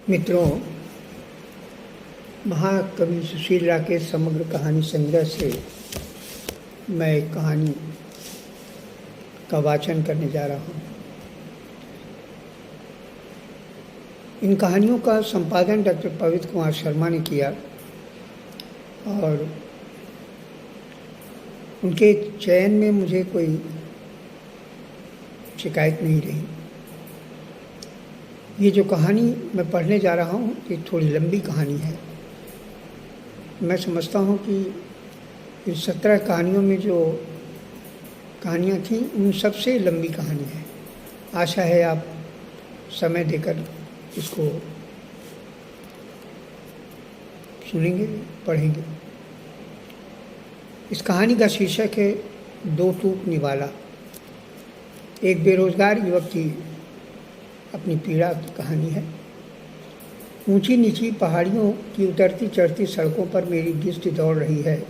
मित्रों, महाकवि सुशील राकेश समग्र कहानी संग्रह से मैं एक कहानी का वाचन करने जा रहा हूँ। इन कहानियों का संपादन डॉक्टर पवित्र कुमार शर्मा ने किया और उनके चयन में मुझे कोई शिकायत नहीं रही। ये जो कहानी मैं पढ़ने जा रहा हूँ ये थोड़ी लंबी कहानी है। मैं समझता हूँ कि इन 17 कहानियों में जो कहानियाँ थीं उन सबसे लंबी कहानी है। आशा है आप समय देकर इसको सुनेंगे, पढ़ेंगे। इस कहानी का शीर्षक है दो टूटने वाला। एक बेरोजगार युवक की अपनी पीड़ा की कहानी है। ऊंची नीची पहाड़ियों की उतरती चढ़ती सड़कों पर मेरी दृष्टि दौड़ रही है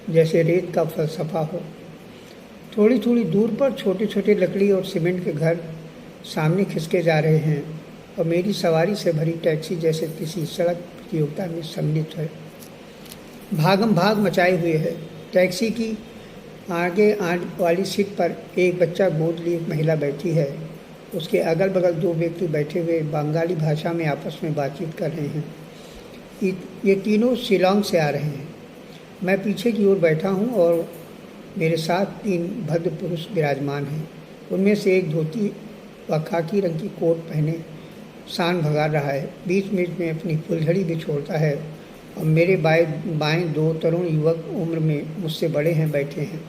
जैसे रेत का फलसफा हो। थोड़ी थोड़ी दूर पर छोटे छोटे लकड़ी और सीमेंट के घर सामने खिसके जा रहे हैं और मेरी सवारी से भरी टैक्सी जैसे किसी सड़क प्रतियोगिता में सम्मिलित है। भागम भाग मचाए हुए है। टैक्सी की आगे वाली सीट पर एक बच्चा गोद लिए एक महिला बैठी है। उसके अगल बगल दो व्यक्ति बैठे हुए बंगाली भाषा में आपस में बातचीत कर रहे हैं। ये तीनों शिलांग से आ रहे हैं। मैं पीछे की ओर बैठा हूँ और मेरे साथ 3 भद्र पुरुष विराजमान हैं। उनमें से एक धोती व खाकी रंग की कोट पहने शान भगा रहा है। बीच बीच में अपनी फुलझड़ी भी छोड़ता है और मेरे बाएं 2 तरुण युवक उम्र में मुझसे बड़े हैं बैठे हैं।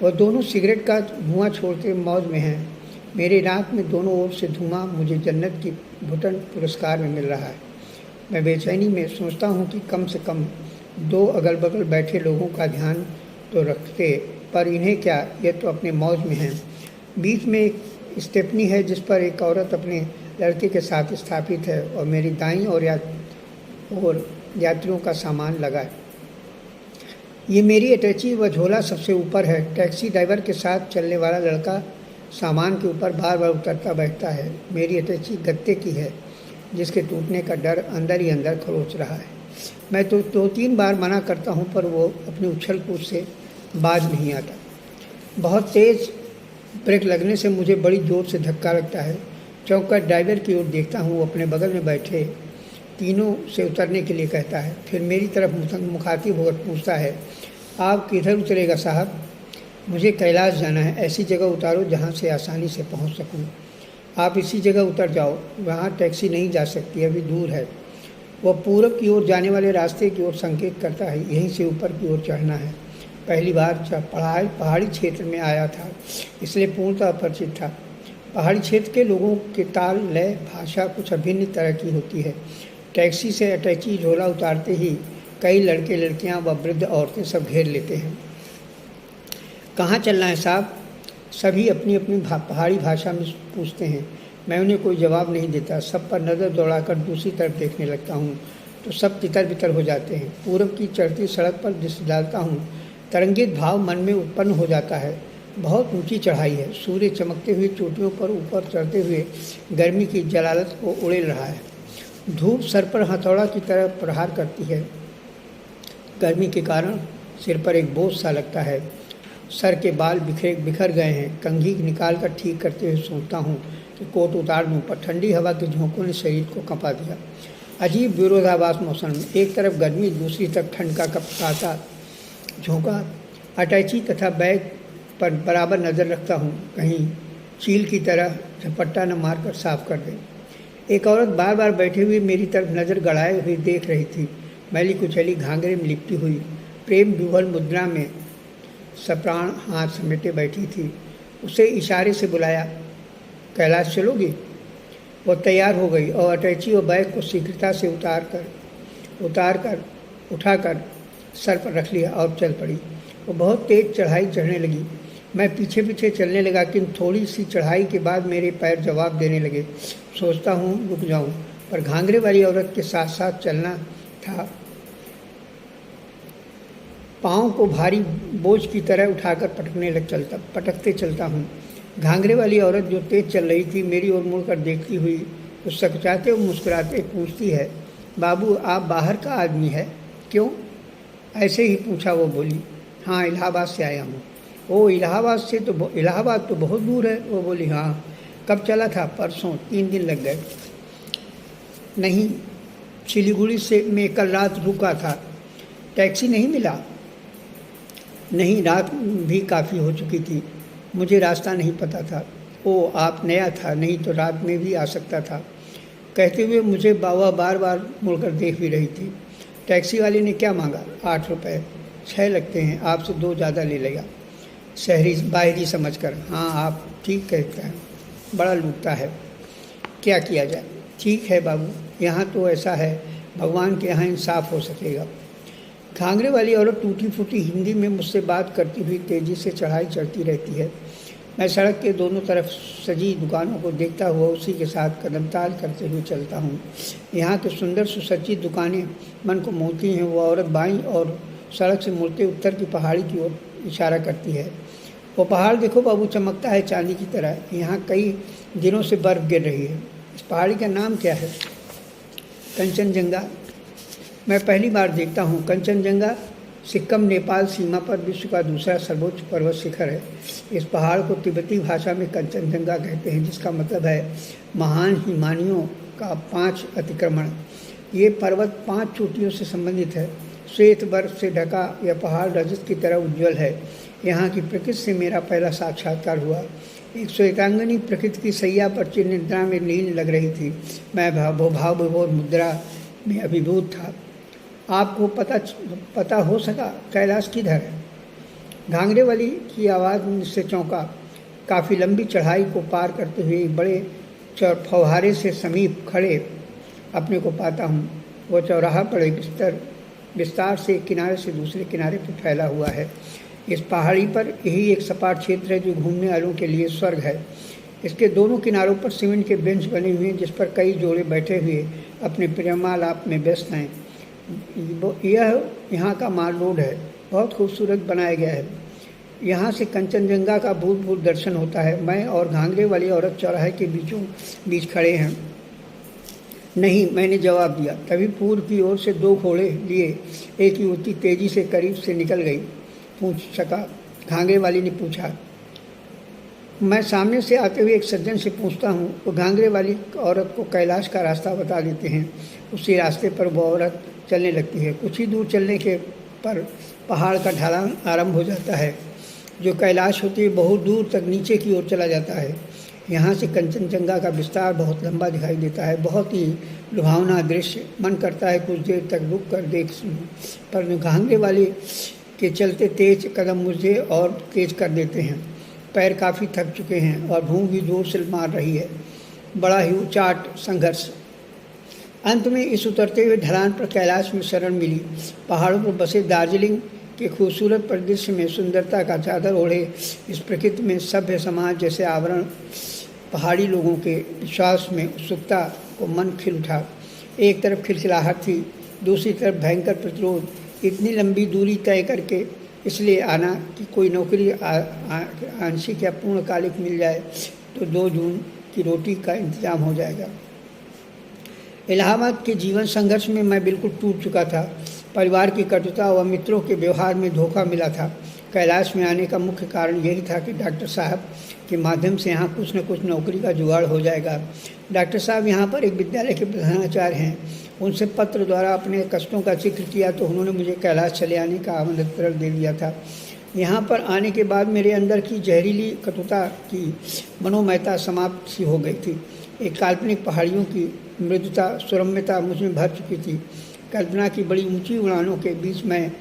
वह दोनों सिगरेट का धुआं छोड़ते मौज में हैं। मेरे नाक में दोनों ओर से धुआं मुझे जन्नत की घुटन पुरस्कार में मिल रहा है। मैं बेचैनी में सोचता हूँ कि कम से कम 2 अगल बगल बैठे लोगों का ध्यान तो रखते, पर इन्हें क्या, ये तो अपने मौज में हैं। बीच में एक स्टेपनी है जिस पर एक औरत अपने लड़के के साथ स्थापित है और मेरी दाईं और यात्रियों का सामान लगा है। ये मेरी अटैची व झोला सबसे ऊपर है। टैक्सी ड्राइवर के साथ चलने वाला लड़का सामान के ऊपर बार बार उतरता बैठता है। मेरी अटैची गत्ते की है जिसके टूटने का डर अंदर ही अंदर खरोच रहा है। मैं तो 2-3 बार मना करता हूँ पर वो अपनी उछल कूद से बाज नहीं आता। बहुत तेज़ ब्रेक लगने से मुझे बड़ी जोर से धक्का लगता है। चौंक कर ड्राइवर की ओर देखता हूँ। वो अपने बगल में बैठे तीनों से उतरने के लिए कहता है। फिर मेरी तरफ मुखातिब होकर पूछता है, आप किधर उतरेगा साहब? मुझे कैलाश जाना है। ऐसी जगह उतारो जहाँ से आसानी से पहुँच सकूँ। आप इसी जगह उतर जाओ, वहाँ टैक्सी नहीं जा सकती, अभी दूर है। वह पूरब की ओर जाने वाले रास्ते की ओर संकेत करता है। यहीं से ऊपर की ओर चढ़ना है। पहली बार पहाड़ी क्षेत्र में आया था इसलिए पूर्णतः अपरिचित था। पहाड़ी क्षेत्र के लोगों के ताल लय भाषा कुछ अभिन्न तरह की होती है। टैक्सी से अटैची झोला उतारते ही कई लड़के लड़कियां व वृद्ध औरतें सब घेर लेते हैं। कहाँ चलना है साहब? सभी अपनी अपनी पहाड़ी भाषा में पूछते हैं। मैं उन्हें कोई जवाब नहीं देता। सब पर नज़र दौड़ाकर दूसरी तरफ देखने लगता हूँ तो सब तितर बितर हो जाते हैं। पूरब की चढ़ती सड़क पर दृष्टि डालता हूँ। तरंगित भाव मन में उत्पन्न हो जाता है। बहुत ऊंची चढ़ाई है। सूर्य चमकते हुए चोटियों पर ऊपर चढ़ते हुए गर्मी की जलालत को उड़ेल रहा है। धूप सर पर हथौड़ा की तरह प्रहार करती है। गर्मी के कारण सिर पर एक बोझ सा लगता है। सर के बाल बिखर गए हैं। कंघी निकाल कर ठीक करते हुए सोचता हूँ कि कोट उतार दूँ, पर ठंडी हवा के झोंकों ने शरीर को कंपा दिया। अजीब विरोधाभास मौसम में एक तरफ गर्मी, दूसरी तरफ ठंड का कपकाता झोंका। अटैची तथा बैग पर बराबर नज़र रखता हूँ, कहीं चील की तरह झपट्टा न मारकर साफ कर दे। एक औरत बार बार बैठे हुए मेरी तरफ नज़र गड़ाए हुई देख रही थी। मैली कुचैली घाघरे में लिपटी हुई प्रेम विह्वल मुद्रा में सप्राण हाथ समेटे बैठी थी। उसे इशारे से बुलाया, कैलाश चलोगी? वो तैयार हो गई और अटैची और बैग को शीघ्रता से उठाकर सर पर रख लिया और चल पड़ी। वो बहुत तेज़ चढ़ाई चढ़ने लगी। मैं पीछे पीछे चलने लगा, किंतु थोड़ी सी चढ़ाई के बाद मेरे पैर जवाब देने लगे। सोचता हूँ रुक जाऊँ, पर घाघरे वाली औरत के साथ साथ चलना था। पाँव को भारी बोझ की तरह उठाकर पटकते चलता हूँ। घाघरे वाली औरत जो तेज चल रही थी मेरी ओर मुड़कर देखती हुई तो सकचाते हुए मुस्कुराते पूछती है, बाबू आप बाहर का आदमी है? क्यों? ऐसे ही पूछा। वो बोली, हाँ इलाहाबाद से आया हूँ। ओ इलाहाबाद तो बहुत दूर है। वो बोली, हाँ। कब चला था? परसों। 3 दिन लग गए। नहीं, सिलीगुड़ी से मैं कल रात रुका था। टैक्सी नहीं मिला? नहीं, रात भी काफ़ी हो चुकी थी, मुझे रास्ता नहीं पता था। ओ आप नया था, नहीं तो रात में भी आ सकता था। कहते हुए मुझे बाबा बार बार मुड़कर देख भी रही थी। टैक्सी वाले ने क्या मांगा? 8 रुपये। 6 लगते हैं, आपसे 2 ज़्यादा ले लेगा। शहरी बाहरी समझकर। हाँ आप ठीक कहते हैं, बड़ा लूटता है, क्या किया जाए। ठीक है बाबू, यहाँ तो ऐसा है, भगवान के यहाँ इंसाफ हो सकेगा। घाघरे वाली औरत टूटी फूटी हिंदी में मुझसे बात करती हुई तेज़ी से चढ़ाई चढ़ती रहती है। मैं सड़क के दोनों तरफ सजी दुकानों को देखता हुआ उसी के साथ कदमताल करते हुए चलता हूँ। यहाँ की सुंदर सुसज्जित दुकानें मन को मोहती हैं। वो औरत बाईं और सड़क से मुड़ते उत्तर की पहाड़ी की ओर इशारा करती है। वो पहाड़ देखो बाबू, चमकता है चांदी की तरह। यहाँ कई दिनों से बर्फ़ गिर रही है। इस पहाड़ी का नाम क्या है? कंचनजंगा। मैं पहली बार देखता हूँ। कंचनजंगा सिक्किम नेपाल सीमा पर विश्व का दूसरा सर्वोच्च पर्वत शिखर है। इस पहाड़ को तिब्बती भाषा में कंचनजंगा कहते हैं, जिसका मतलब है महान हिमानियों का 5 अतिक्रमण। ये पर्वत 5 चोटियों से संबंधित है। श्वेत बर्फ से ढका यह पहाड़ रजत की तरह उज्ज्वल है। यहाँ की प्रकृति से मेरा पहला साक्षात्कार हुआ। एक श्वेतांगनी प्रकृति की सैया पर निद्रा में लीन लग रही थी। मैं भावविभोर मुद्रा में अभिभूत था। आपको पता हो सका कैलाश किधर है? घाघरे वाली की आवाज़ मुझसे चौंका। काफ़ी लंबी चढ़ाई को पार करते हुए एक बड़े फव्वारे से समीप खड़े अपने को पाता हूँ। वो चौराहा पर एक विस्तार से एक किनारे से दूसरे किनारे पर फैला हुआ है। इस पहाड़ी पर यही एक सपाट क्षेत्र है जो घूमने वालों के लिए स्वर्ग है। इसके दोनों किनारों पर सीमेंट के बेंच बने हुए हैं, जिस पर कई जोड़े बैठे हुए अपने प्रेमालाप में व्यस्त हैं। यह यहाँ का माल रोड है, बहुत खूबसूरत बनाया गया है। यहाँ से कंचनजंगा का भूत दर्शन होता है। मैं और घाघरे वाली औरत चौराहे के बीचों बीच खड़े हैं। नहीं, मैंने जवाब दिया। तभी पूर्व की ओर से 2 घोड़े लिए एक युवती तेजी से करीब से निकल गई। पूछ सका? घाघरे वाली ने पूछा। मैं सामने से आते हुए एक सज्जन से पूछता हूँ। वो घाघरे वाली औरत को कैलाश का रास्ता बता देते हैं। उसी रास्ते पर वो औरत चलने लगती है। कुछ ही दूर चलने के पर पहाड़ का ढलान आरंभ हो जाता है, जो कैलाश होते हुए बहुत दूर तक नीचे की ओर चला जाता है। यहाँ से कंचनजंगा का विस्तार बहुत लंबा दिखाई देता है। बहुत ही लुभावना दृश्य। मन करता है कुछ देर तक रुक कर देख लूं, पर घाघरे वाले के चलते तेज कदम मुझे और तेज कर देते हैं। पैर काफ़ी थक चुके हैं और भूख भी जोर से मार रही है। बड़ा ही उचाट संघर्ष। अंत में इस उतरते हुए ढलान पर कैलाश में शरण मिली। पहाड़ों पर बसे दार्जिलिंग के खूबसूरत परिदृश्य में सुंदरता का चादर ओढ़े इस प्रकृति में सभ्य समाज जैसे आवरण पहाड़ी लोगों के विश्वास में उत्सुकता को मन खिल उठा। एक तरफ खिलखिलाहट थी, दूसरी तरफ भयंकर प्रतिरोध। इतनी लंबी दूरी तय करके इसलिए आना कि कोई नौकरी आंशिक या पूर्णकालिक मिल जाए तो 2 जून की रोटी का इंतजाम हो जाएगा। इलाहाबाद के जीवन संघर्ष में मैं बिल्कुल टूट चुका था। परिवार की कटुता व मित्रों के व्यवहार में धोखा मिला था। कैलाश में आने का मुख्य कारण यही था कि डॉक्टर साहब के माध्यम से यहाँ कुछ न कुछ नौकरी का जुगाड़ हो जाएगा। डॉक्टर साहब यहाँ पर एक विद्यालय के प्रधानाचार्य हैं। उनसे पत्र द्वारा अपने कष्टों का जिक्र किया तो उन्होंने मुझे कैलाश चले आने का आमंत्रण दे दिया था। यहाँ पर आने के बाद मेरे अंदर की जहरीली कटुता की मनोमयता समाप्त सी हो गई थी। एक काल्पनिक पहाड़ियों की मृदुता सुरम्यता मुझ में भर चुकी थी। कल्पना की बड़ी ऊंची उड़ानों के बीच मैं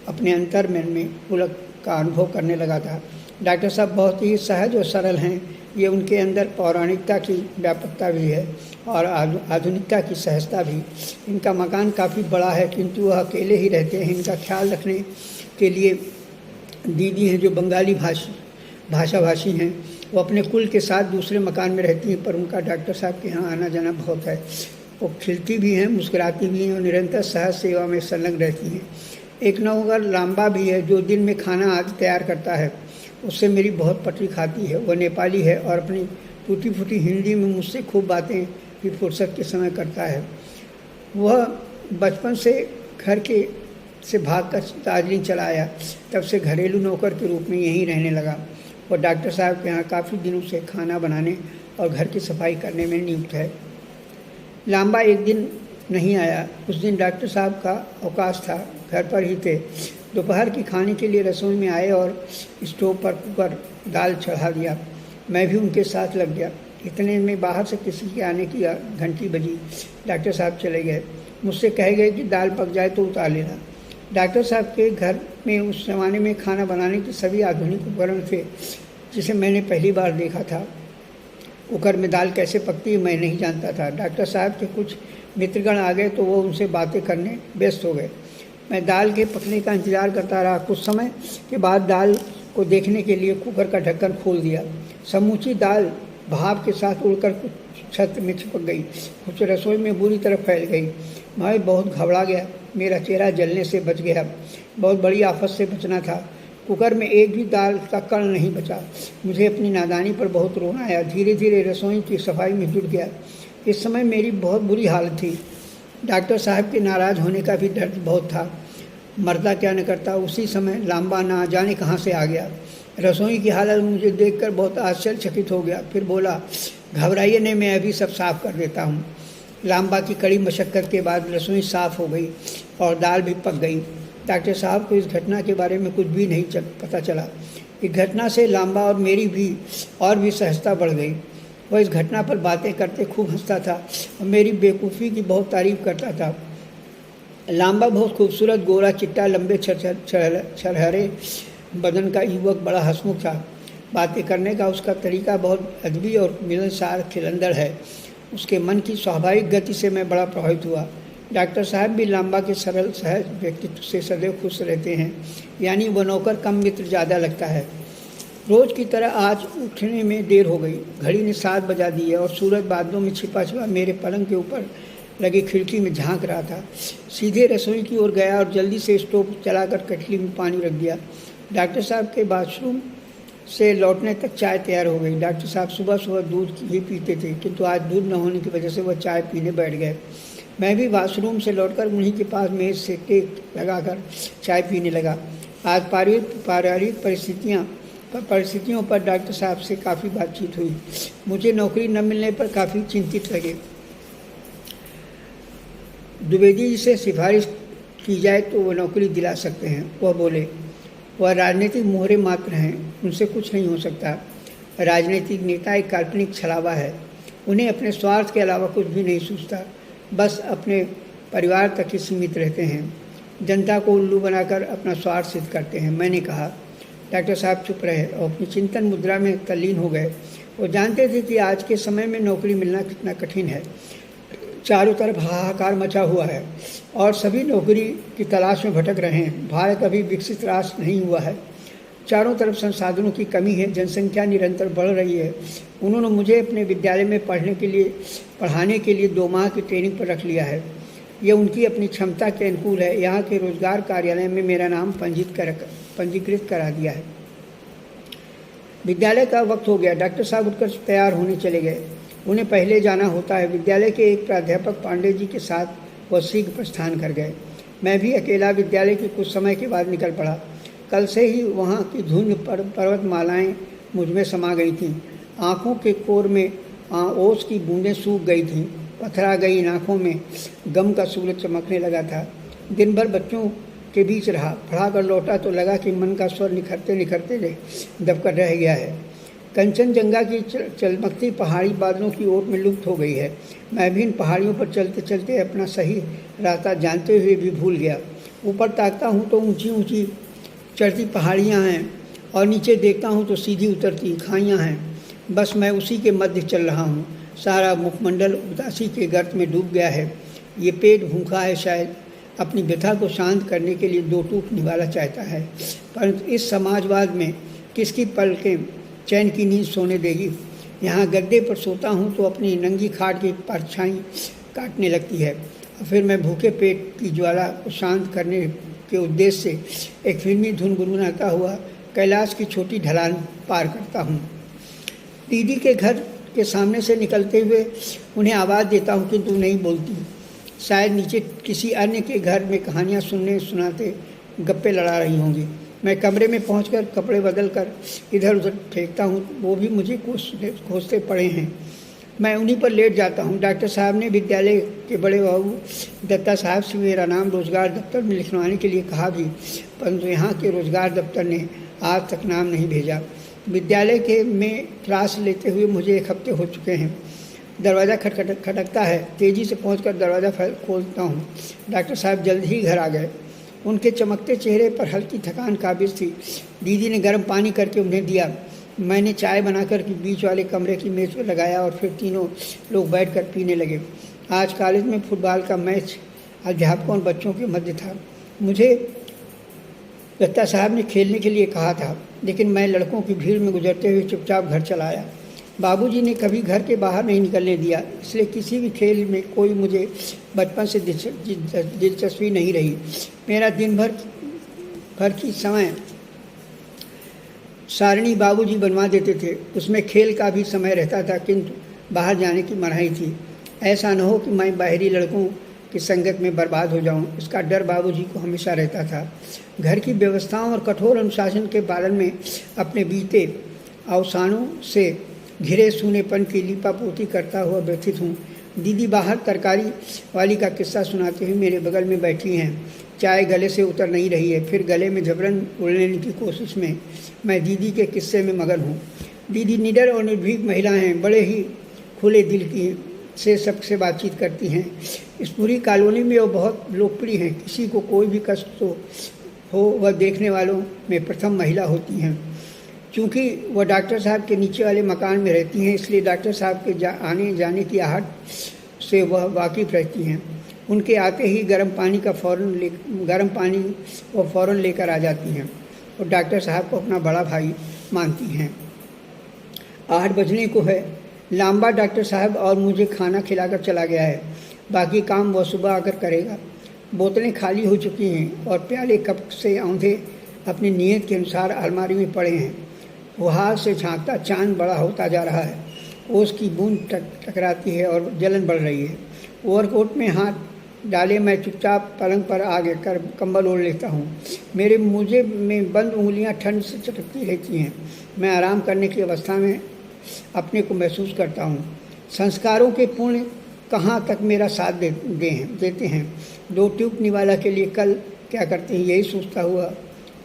अपने अंतर्मन में पुलक का अनुभव करने लगा था। डॉक्टर साहब बहुत ही सहज और सरल हैं। ये उनके अंदर पौराणिकता की व्यापकता भी है और आधुनिकता की सहजता भी। इनका मकान काफ़ी बड़ा है, किंतु वह अकेले ही रहते हैं। इनका ख्याल रखने के लिए दीदी हैं जो बंगाली भाषाभाषी हैं। वो अपने कुल के साथ दूसरे मकान में रहती हैं, पर उनका डॉक्टर साहब के यहाँ आना जाना बहुत है। वो खिलती भी हैं, मुस्कुराती भी हैं और निरंतर सहज सेवा में संलग्न रहती हैं। एक नौकर लांबा भी है जो दिन में खाना आदि तैयार करता है। उससे मेरी बहुत पटरी खाती है। वह नेपाली है और अपनी टूटी फूटी हिंदी में मुझसे खूब बातें भी फुर्सत के समय करता है। वह बचपन से घर के से भागकर दार्जिलिंग चला आया, तब से घरेलू नौकर के रूप में यहीं रहने लगा। वह डॉक्टर साहब के यहाँ काफ़ी दिनों से खाना बनाने और घर की सफाई करने में नियुक्त है। लांबा एक दिन नहीं आया। उस दिन डॉक्टर साहब का अवकाश था, घर पर ही थे। दोपहर की खाने के लिए रसोई में आए और स्टोव पर कुकर दाल चढ़ा दिया। मैं भी उनके साथ लग गया। इतने में बाहर से किसी के आने की घंटी बजी। डॉक्टर साहब चले गए। मुझसे कहे गए कि दाल पक जाए तो उतार लेना। डॉक्टर साहब के घर में उस ज़माने में खाना बनाने के सभी आधुनिक उपकरण थे, जिसे मैंने पहली बार देखा था। कुकर में दाल कैसे पकती है मैं नहीं जानता था। डॉक्टर साहब के कुछ मित्रगण आ गए तो वो उनसे बातें करने व्यस्त हो गए। मैं दाल के पकने का इंतज़ार करता रहा। कुछ समय के बाद दाल को देखने के लिए कुकर का ढक्कन खोल दिया। समूची दाल भाप के साथ उड़कर कुछ छत में चिपक गई, कुछ रसोई में बुरी तरह फैल गई। मैं बहुत घबरा गया। मेरा चेहरा जलने से बच गया। बहुत बड़ी आफत से बचना था। कुकर में एक भी दाल का कण नहीं बचा। मुझे अपनी नादानी पर बहुत रोना आया। धीरे धीरे रसोई की सफाई में जुट गया। इस समय मेरी बहुत बुरी हालत थी। डॉक्टर साहब के नाराज़ होने का भी डर बहुत था। मरता क्या न करता। उसी समय लांबा ना जाने कहाँ से आ गया। रसोई की हालत मुझे देखकर बहुत आश्चर्यचकित हो गया। फिर बोला, घबराइए नहीं, मैं अभी सब साफ कर देता हूँ। लांबा की कड़ी मशक्क़त के बाद रसोई साफ़ हो गई और दाल भी पक गई। डॉक्टर साहब को इस घटना के बारे में कुछ भी नहीं पता चला। इस घटना से लांबा और मेरी भी सहजता बढ़ गई। वह इस घटना पर बातें करते खूब हंसता था और मेरी बेवकूफ़ी की बहुत तारीफ करता था। लांबा बहुत खूबसूरत, गोरा चिट्टा, लंबे छरहरे बदन का युवक बड़ा हंसमुख था। बातें करने का उसका तरीका बहुत अदबी और मिलनसार खिलंदड़ है। उसके मन की स्वाभाविक गति से मैं बड़ा प्रभावित हुआ। डॉक्टर साहब भी लांबा के सरल सहज व्यक्तित्व से सदैव खुश रहते हैं, यानी वह नौकर कम मित्र ज़्यादा लगता है। रोज़ की तरह आज उठने में देर हो गई। घड़ी ने 7 बजा दी है और सूरज बादलों में छिपा छिपा मेरे पलंग के ऊपर लगी खिड़की में झांक रहा था। सीधे रसोई की ओर गया और जल्दी से स्टोव चलाकर कटली में पानी रख दिया। डॉक्टर साहब के बाथरूम से लौटने तक चाय तैयार हो गई। डॉक्टर साहब सुबह सुबह दूध ही पीते थे, किंतु आज दूध न होने की वजह से वह चाय पीने बैठ गए। मैं भी वाशरूम से लौटकर उन्हीं के पास मेज़ से टेक लगाकर चाय पीने लगा। आज पारिवारिक परिस्थितियों पर डॉक्टर साहब से काफ़ी बातचीत हुई। मुझे नौकरी न मिलने पर काफ़ी चिंतित लगे। द्विवेदी जी से सिफारिश की जाए तो वह नौकरी दिला सकते हैं। वह बोले, वह राजनीतिक मोहरे मात्र हैं, उनसे कुछ नहीं हो सकता। राजनीतिक नेता एक काल्पनिक छलावा है। उन्हें अपने स्वार्थ के अलावा कुछ भी नहीं सूझता, बस अपने परिवार तक ही सीमित रहते हैं। जनता को उल्लू बनाकर अपना स्वार्थ सिद्ध करते हैं। मैंने कहा। डॉक्टर साहब चुप रहे और अपनी चिंतन मुद्रा में तल्लीन हो गए। वो जानते थे कि आज के समय में नौकरी मिलना कितना कठिन है। चारों तरफ हाहाकार मचा हुआ है और सभी नौकरी की तलाश में भटक रहे हैं। भारत अभी विकसित राष्ट्र नहीं हुआ है। चारों तरफ संसाधनों की कमी है, जनसंख्या निरंतर बढ़ रही है। उन्होंने मुझे अपने विद्यालय में पढ़ाने के लिए 2 माह की ट्रेनिंग पर रख लिया है। यह उनकी अपनी क्षमता के अनुकूल है। यहाँ के रोजगार कार्यालय में मेरा नाम पंजीकृत करा दिया है। विद्यालय का वक्त हो गया। डॉक्टर साहब उठकर तैयार होने चले गए। उन्हें पहले जाना होता है। विद्यालय के एक प्राध्यापक पांडे जी के साथ वह शीघ्र प्रस्थान कर गए। मैं भी अकेला विद्यालय के कुछ समय के बाद निकल पड़ा। कल से ही वहाँ की धुंध पर्वतमालाएँ मुझ में समा गई थीं। आँखों के कोर में ओस की बूंदें सूख गई थीं। पथरा गई आँखों में गम का सूरज चमकने लगा था। दिन भर बच्चों के बीच रहा। पढ़ा कर लौटा तो लगा कि मन का स्वर निखरते निखरते दबकर रह गया है। कंचनजंगा की चमकती पहाड़ी बादलों की ओर में लुप्त हो गई है। मैं भी इन पहाड़ियों पर चलते चलते अपना सही रास्ता जानते हुए भी भूल गया। ऊपर ताकता हूँ तो ऊंची ऊंची चढ़ती पहाड़ियाँ हैं और नीचे देखता हूँ तो सीधी उतरती खाइयाँ हैं। बस मैं उसी के मध्य चल रहा हूँ। सारा मुखमंडल उदासी के गर्त में डूब गया है। ये पेट भूखा है, शायद अपनी व्यथा को शांत करने के लिए 2 टूक निवाला चाहता है, परंतु इस समाजवाद में किसकी पलकें चैन की नींद सोने देगी। यहाँ गद्दे पर सोता हूँ तो अपनी नंगी खाट की परछाई काटने लगती है और फिर मैं भूखे पेट की ज्वाला को शांत करने के उद्देश्य से एक फिल्मी धुन गुनगुनाता हुआ कैलाश की छोटी ढलान पार करता हूँ। दीदी के घर के सामने से निकलते हुए उन्हें आवाज़ देता हूँ किंतु नहीं बोलती। शायद नीचे किसी अन्य के घर में कहानियाँ सुनाते गप्पे लड़ा रही होंगी। मैं कमरे में पहुंचकर कपड़े बदल कर इधर उधर फेंकता हूँ, वो भी मुझे खोजते पड़े हैं। मैं उन्हीं पर लेट जाता हूँ। डॉक्टर साहब ने विद्यालय के बड़े बाबू दत्ता साहब से मेरा नाम रोजगार दफ्तर में लिखवाने के लिए कहा भी, परंतु यहाँ के रोजगार दफ्तर ने आज तक नाम नहीं भेजा। विद्यालय के में क्लास लेते हुए मुझे 1 हफ्ते हो चुके हैं। दरवाज़ा खटकता है। तेज़ी से पहुंचकर दरवाज़ा खोलता हूँ। डॉक्टर साहब जल्द ही घर आ गए। उनके चमकते चेहरे पर हल्की थकान काबिज थी। दीदी ने गर्म पानी करके उन्हें दिया। मैंने चाय बनाकर के बीच वाले कमरे की मेज़ पर लगाया और फिर तीनों लोग बैठकर पीने लगे। आज कॉलेज में फुटबॉल का मैच अध्यापकों और बच्चों के मध्य था। मुझे दत्ता साहब ने खेलने के लिए कहा था, लेकिन मैं लड़कों की भीड़ में गुजरते हुए चुपचाप घर चला आया। बाबूजी ने कभी घर के बाहर नहीं निकलने दिया, इसलिए किसी भी खेल में कोई मुझे बचपन से दिलचस्पी नहीं रही। मेरा दिन भर की समय सारणी बाबूजी बनवा देते थे। उसमें खेल का भी समय रहता था, किंतु बाहर जाने की मनाही थी। ऐसा न हो कि मैं बाहरी लड़कों की संगत में बर्बाद हो जाऊं, इसका डर बाबूजी को हमेशा रहता था। घर की व्यवस्थाओं और कठोर अनुशासन के पालन में अपने बीते अवसानों से घिरे सूनेपन की लीपापोती करता हुआ व्यथित हूँ। दीदी बाहर तरकारी वाली का किस्सा सुनाते हुए मेरे बगल में बैठी हैं। चाय गले से उतर नहीं रही है, फिर गले में जबरन उड़ने की कोशिश में मैं दीदी के किस्से में मगन हूँ। दीदी निडर और निर्भीक महिला हैं, बड़े ही खुले दिल की से सबसे बातचीत करती हैं। इस पूरी कॉलोनी में वो बहुत लोकप्रिय हैं। किसी को कोई भी कष्ट तो हो, वह देखने वालों में प्रथम महिला होती हैं। क्योंकि वह डॉक्टर साहब के नीचे वाले मकान में रहती हैं, इसलिए डॉक्टर साहब के आने जाने की आहट से वह वाकिफ़ रहती हैं। उनके आते ही गर्म पानी वो फ़ौरन लेकर आ जाती हैं और डॉक्टर साहब को अपना बड़ा भाई मानती हैं। 8 बजने को है। लांबा डॉक्टर साहब और मुझे खाना खिलाकर चला गया है। बाकी काम वह सुबह आकर करेगा। बोतलें खाली हो चुकी हैं और प्याले कप से औंधे अपनी नीयत के अनुसार अलमारी में पड़े हैं। वहाँ से झांकता चांद बड़ा होता जा रहा है। ओस की बूंद टकराती है और जलन बढ़ रही है। ओवरकोट में हाथ डाले मैं चुपचाप पलंग पर आगे कर कंबल ओढ़ लेता हूँ। मेरे मुझे में बंद उंगलियाँ ठंड से चटकती रहती हैं। मैं आराम करने की अवस्था में अपने को महसूस करता हूँ। संस्कारों के पुण्य कहाँ तक मेरा साथ देते हैं। 2 ट्यूब निवाला के लिए कल क्या करते हैं, यही सोचता हुआ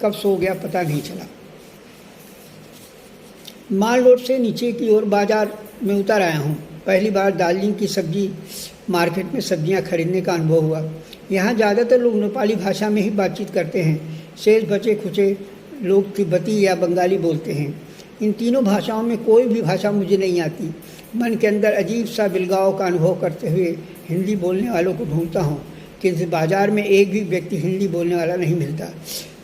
कब सो गया पता नहीं चला। माल रोड से नीचे की ओर बाजार में उतर आया हूँ। पहली बार दार्जिलिंग की सब्जी मार्केट में सब्जियां खरीदने का अनुभव हुआ। यहाँ ज़्यादातर लोग नेपाली भाषा में ही बातचीत करते हैं। शेष बचे खुचे लोग तिब्बती या बंगाली बोलते हैं। इन तीनों भाषाओं में कोई भी भाषा मुझे नहीं आती। मन के अंदर अजीब सा बिलगाव का अनुभव करते हुए हिंदी बोलने वालों को ढूंढता हूँ, किंतु बाज़ार में एक भी व्यक्ति हिंदी बोलने वाला नहीं मिलता।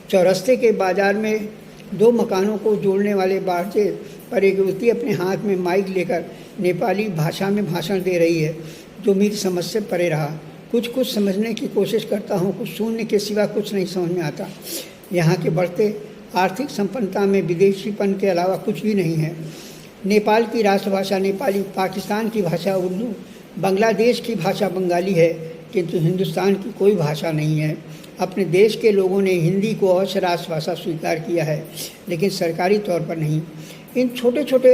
चौरस्ते के बाज़ार में 2 मकानों को जोड़ने वाले बारचे पर एक युवती अपने हाथ में माइक लेकर नेपाली भाषा में भाषण दे रही है, जो मेरी समझ से परे रहा। कुछ समझने की कोशिश करता हूँ, कुछ सुनने के सिवा कुछ नहीं समझ में आता। यहाँ के बढ़ते आर्थिक संपन्नता में विदेशीपन के अलावा कुछ भी नहीं है। नेपाल की राष्ट्रभाषा नेपाली, पाकिस्तान की भाषा उर्दू, बांग्लादेश की भाषा बंगाली है, किंतु हिंदुस्तान की कोई भाषा नहीं है। अपने देश के लोगों ने हिंदी को अवश्य राष्ट्रभाषा स्वीकार किया है, लेकिन सरकारी तौर पर नहीं। इन छोटे छोटे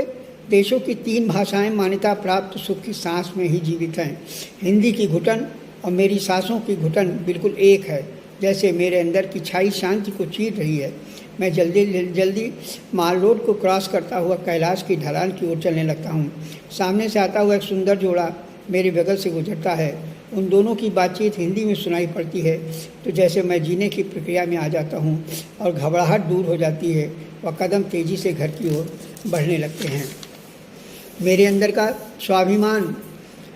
देशों की 3 भाषाएं मान्यता प्राप्त सुख की सांस में ही जीवित हैं। हिंदी की घुटन और मेरी सांसों की घुटन बिल्कुल एक है, जैसे मेरे अंदर की छाई शांति को चीर रही है। मैं जल्दी माल रोड को क्रॉस करता हुआ कैलाश की ढलान की ओर चलने लगता हूँ। सामने से आता हुआ एक सुंदर जोड़ा मेरे बगल से गुजरता है। उन दोनों की बातचीत हिंदी में सुनाई पड़ती है तो जैसे मैं जीने की प्रक्रिया में आ जाता हूँ और घबराहट दूर हो जाती है। वह कदम तेज़ी से घर की ओर बढ़ने लगते हैं। मेरे अंदर का स्वाभिमान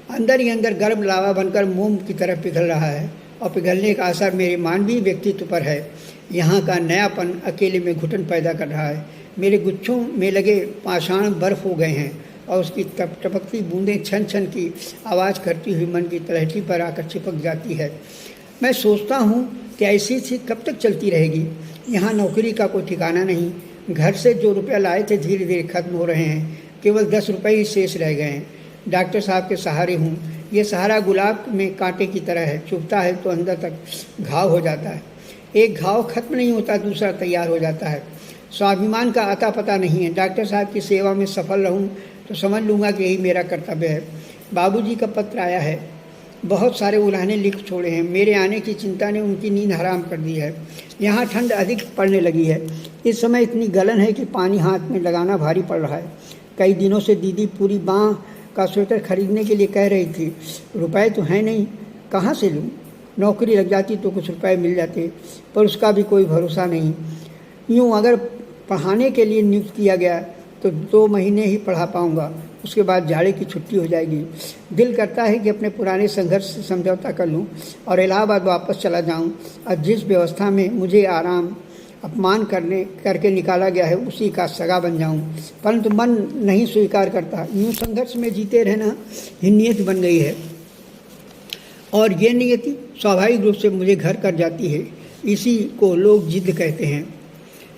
अंदर ही अंदर गर्म लावा बनकर मोम की तरह पिघल रहा है और पिघलने का असर मेरे मानवीय व्यक्तित्व पर है। यहाँ का नयापन अकेले में घुटन पैदा कर रहा है। मेरे गुच्छों में लगे पाषाण बर्फ हो गए हैं और उसकी टपकती बूंदें छन छन की आवाज़ करती हुई मन की तलहटी पर आकर चिपक जाती है। मैं सोचता हूँ कि ऐसी स्थिति कब तक चलती रहेगी। यहाँ नौकरी का कोई ठिकाना नहीं। घर से जो रुपया लाए थे धीरे धीरे खत्म हो रहे हैं। केवल 10 रुपये ही शेष रह गए हैं। डॉक्टर साहब के सहारे हूँ। ये सहारा गुलाब में कांटे की तरह है, चुभता है तो अंदर तक घाव हो जाता है। एक घाव खत्म नहीं होता, दूसरा तैयार हो जाता है। स्वाभिमान का अता पता नहीं है। डॉक्टर साहब की सेवा में सफल रहूं तो समझ लूँगा कि यही मेरा कर्तव्य है। बाबूजी का पत्र आया है। बहुत सारे उन्होंने लिख छोड़े हैं। मेरे आने की चिंता ने उनकी नींद हराम कर दी है। यहाँ ठंड अधिक पड़ने लगी है। इस समय इतनी गलन है कि पानी हाथ में लगाना भारी पड़ रहा है। कई दिनों से दीदी पूरी बाँह का स्वेटर खरीदने के लिए कह रही थी। रुपए तो हैं नहीं, कहाँ से लूँ? नौकरी लग जाती तो कुछ रुपए मिल जाते, पर उसका भी कोई भरोसा नहीं। यूँ अगर पढ़ाने के लिए नियुक्त किया गया तो 2 महीने ही पढ़ा पाऊँगा, उसके बाद जाड़े की छुट्टी हो जाएगी। दिल करता है कि अपने पुराने संघर्ष से समझौता कर लूँ और इलाहाबाद वापस चला जाऊँ और जिस व्यवस्था में मुझे अपमान करके निकाला गया है उसी का सगा बन जाऊं, परंतु मन नहीं स्वीकार करता। यूँ संघर्ष में जीते रहना ही नियत बन गई है और ये नियति स्वाभाविक रूप से मुझे घर कर जाती है। इसी को लोग जिद कहते हैं,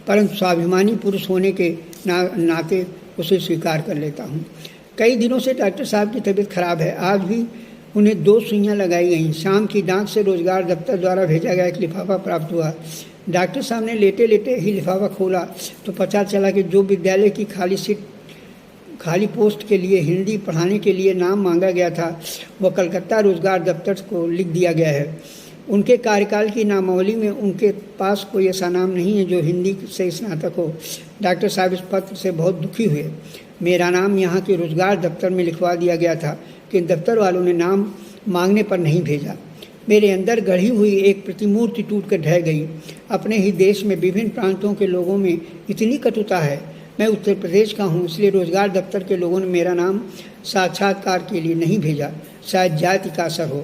परंतु स्वाभिमानी पुरुष होने के नाते उसे स्वीकार कर लेता हूँ। कई दिनों से डॉक्टर साहब की तबीयत खराब है। आज भी उन्हें 2 सुइयाँ लगाई गईं। शाम की डाक से रोजगार दफ्तर द्वारा भेजा गया एक लिफाफा प्राप्त हुआ। डॉक्टर साहब ने लेटे लेटे ही लिफाफा खोला तो पता चला कि जो विद्यालय की खाली पोस्ट के लिए हिंदी पढ़ाने के लिए नाम मांगा गया था वह कलकत्ता रोजगार दफ्तर को लिख दिया गया है। उनके कार्यकाल की नामावली में उनके पास कोई ऐसा नाम नहीं है जो हिंदी से स्नातक हो। डॉक्टर साहब इस पत्र से बहुत दुखी हुए। मेरा नाम यहाँ के रोजगार दफ्तर में लिखवा दिया गया था कि दफ्तर वालों ने नाम मांगने पर नहीं भेजा। मेरे अंदर गढ़ी हुई एक प्रतिमूर्ति टूट कर ढह गई। अपने ही देश में विभिन्न प्रांतों के लोगों में इतनी कटुता है। मैं उत्तर प्रदेश का हूँ, इसलिए रोजगार दफ्तर के लोगों ने मेरा नाम साक्षात्कार के लिए नहीं भेजा। शायद जाति का असर हो।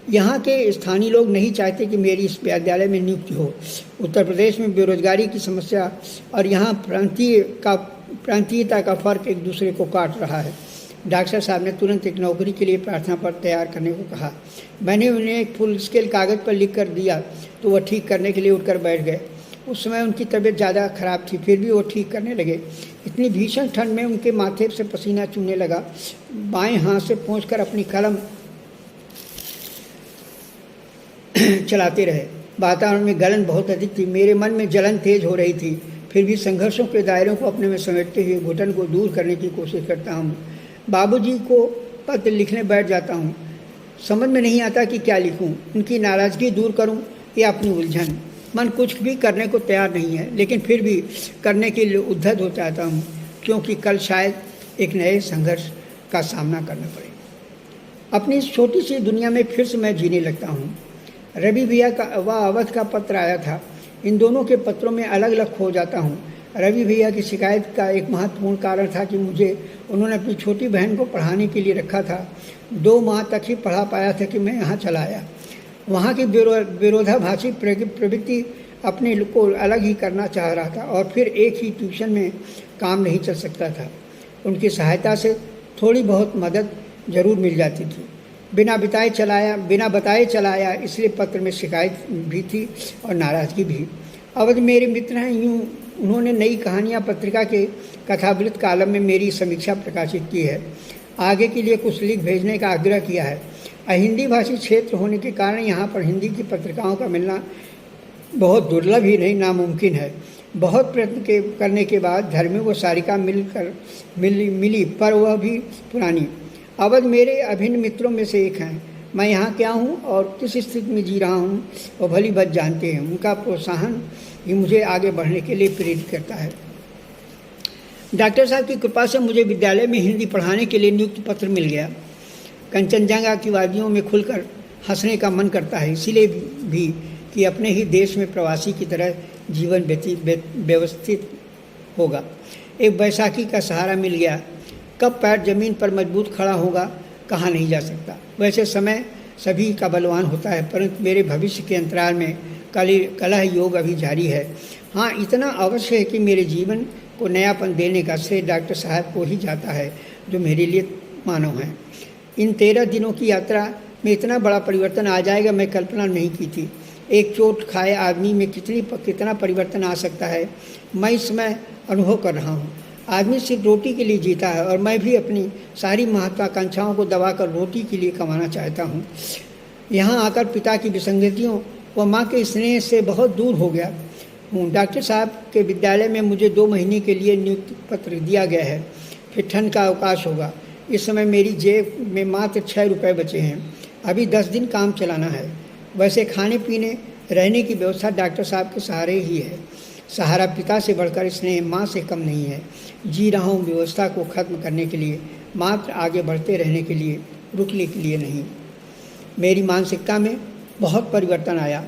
यहाँ के स्थानीय लोग नहीं चाहते कि मेरी इस विद्यालय में नियुक्ति हो। उत्तर प्रदेश में बेरोजगारी की समस्या और यहाँ प्रांतीयता का फर्क एक दूसरे को काट रहा है। डॉक्टर साहब ने तुरंत एक नौकरी के लिए प्रार्थना पत्र तैयार करने को कहा। मैंने उन्हें एक फुल स्केल कागज़ पर लिख कर दिया तो वह ठीक करने के लिए उठकर बैठ गए। उस समय उनकी तबीयत ज़्यादा खराब थी, फिर भी वो ठीक करने लगे। इतनी भीषण ठंड में उनके माथे से पसीना चूने लगा। बाएं हाथ से पोंछकर अपनी कलम चलाते रहे। वातावरण में गलन बहुत अधिक थी। मेरे मन में जलन तेज हो रही थी। फिर भी संघर्षों के दायरों को अपने में समेटते हुए घुटन को दूर करने की कोशिश करता हूँ। बाबूजी को पत्र लिखने बैठ जाता हूँ। समझ में नहीं आता कि क्या लिखूँ। उनकी नाराज़गी दूर करूँ या अपनी उलझन। मन कुछ भी करने को तैयार नहीं है, लेकिन फिर भी करने के लिए उद्धत हो जाता हूँ, क्योंकि कल शायद एक नए संघर्ष का सामना करना पड़े। अपनी इस छोटी सी दुनिया में फिर से मैं जीने लगता हूँ। रवि भैया का व अवध का पत्र आया था। इन दोनों के पत्रों में अलग अलग खो जाता हूँ। रवि भैया की शिकायत का एक महत्वपूर्ण कारण था कि उन्होंने अपनी छोटी बहन को पढ़ाने के लिए रखा था। 2 माह तक ही पढ़ा पाया था कि मैं यहाँ चला आया। वहाँ की विरोधाभासी प्रवृत्ति अपने को अलग ही करना चाह रहा था और फिर एक ही ट्यूशन में काम नहीं चल सकता था। उनकी सहायता से थोड़ी बहुत मदद जरूर मिल जाती थी। बिना बताए चलाया, इसलिए पत्र में शिकायत भी थी और नाराज़गी भी। अवध मेरे मित्र हैं। यूँ उन्होंने नई कहानियाँ पत्रिका के कथावृत्त कालम में मेरी समीक्षा प्रकाशित की है। आगे के लिए कुछ लिख भेजने का आग्रह किया है। हिंदी भाषी क्षेत्र होने के कारण यहाँ पर हिंदी की पत्रिकाओं का मिलना बहुत दुर्लभ ही नहीं, नामुमकिन है। बहुत प्रयत्न करने के बाद धर्मी व सारिका मिली, पर वह भी पुरानी। अवध मेरे अभिन्न मित्रों में से एक हैं। मैं यहाँ क्या हूँ और किस स्थिति में जी रहा हूँ वो भली बात जानते हैं। उनका प्रोत्साहन ही मुझे आगे बढ़ने के लिए प्रेरित करता है। डॉक्टर साहब की कृपा से मुझे विद्यालय में हिंदी पढ़ाने के लिए नियुक्ति पत्र मिल गया। कंचनजंगा की वादियों में खुलकर हंसने का मन करता है, इसीलिए भी कि अपने ही देश में प्रवासी की तरह जीवन व्यवस्थित होगा। एक बैसाखी का सहारा मिल गया। कब पैर जमीन पर मजबूत खड़ा होगा कहा नहीं जा सकता। वैसे समय सभी का बलवान होता है, परंतु मेरे भविष्य के अंतराल में कलह योग अभी जारी है। हाँ, इतना अवश्य है कि मेरे जीवन को नयापन देने का श्रेय डॉक्टर साहब को ही जाता है, जो मेरे लिए मानव हैं। इन 13 दिनों की यात्रा में इतना बड़ा परिवर्तन आ जाएगा मैं कल्पना नहीं की थी। एक चोट खाए आदमी में कितना परिवर्तन आ सकता है, मैं इस समय अनुभव कर रहा हूँ। आदमी सिर्फ रोटी के लिए जीता है और मैं भी अपनी सारी महत्वाकांक्षाओं को दबाकर रोटी के लिए कमाना चाहता हूँ। यहाँ आकर पिता की विसंगतियों व माँ के स्नेह से बहुत दूर हो गया हूँ। डॉक्टर साहब के विद्यालय में मुझे 2 महीने के लिए नियुक्ति पत्र दिया गया है, फिर ठंड का अवकाश होगा। इस समय मेरी जेब में मात्र 6 रुपये बचे हैं। अभी 10 दिन काम चलाना है। वैसे खाने पीने रहने की व्यवस्था डॉक्टर साहब के सहारे ही है। सहारा पिता से बढ़कर स्नेह माँ से कम नहीं है। जी रहा हूँ व्यवस्था को ख़त्म करने के लिए, मात्र आगे बढ़ते रहने के लिए, रुकने के लिए नहीं। मेरी मानसिकता में बहुत परिवर्तन आया।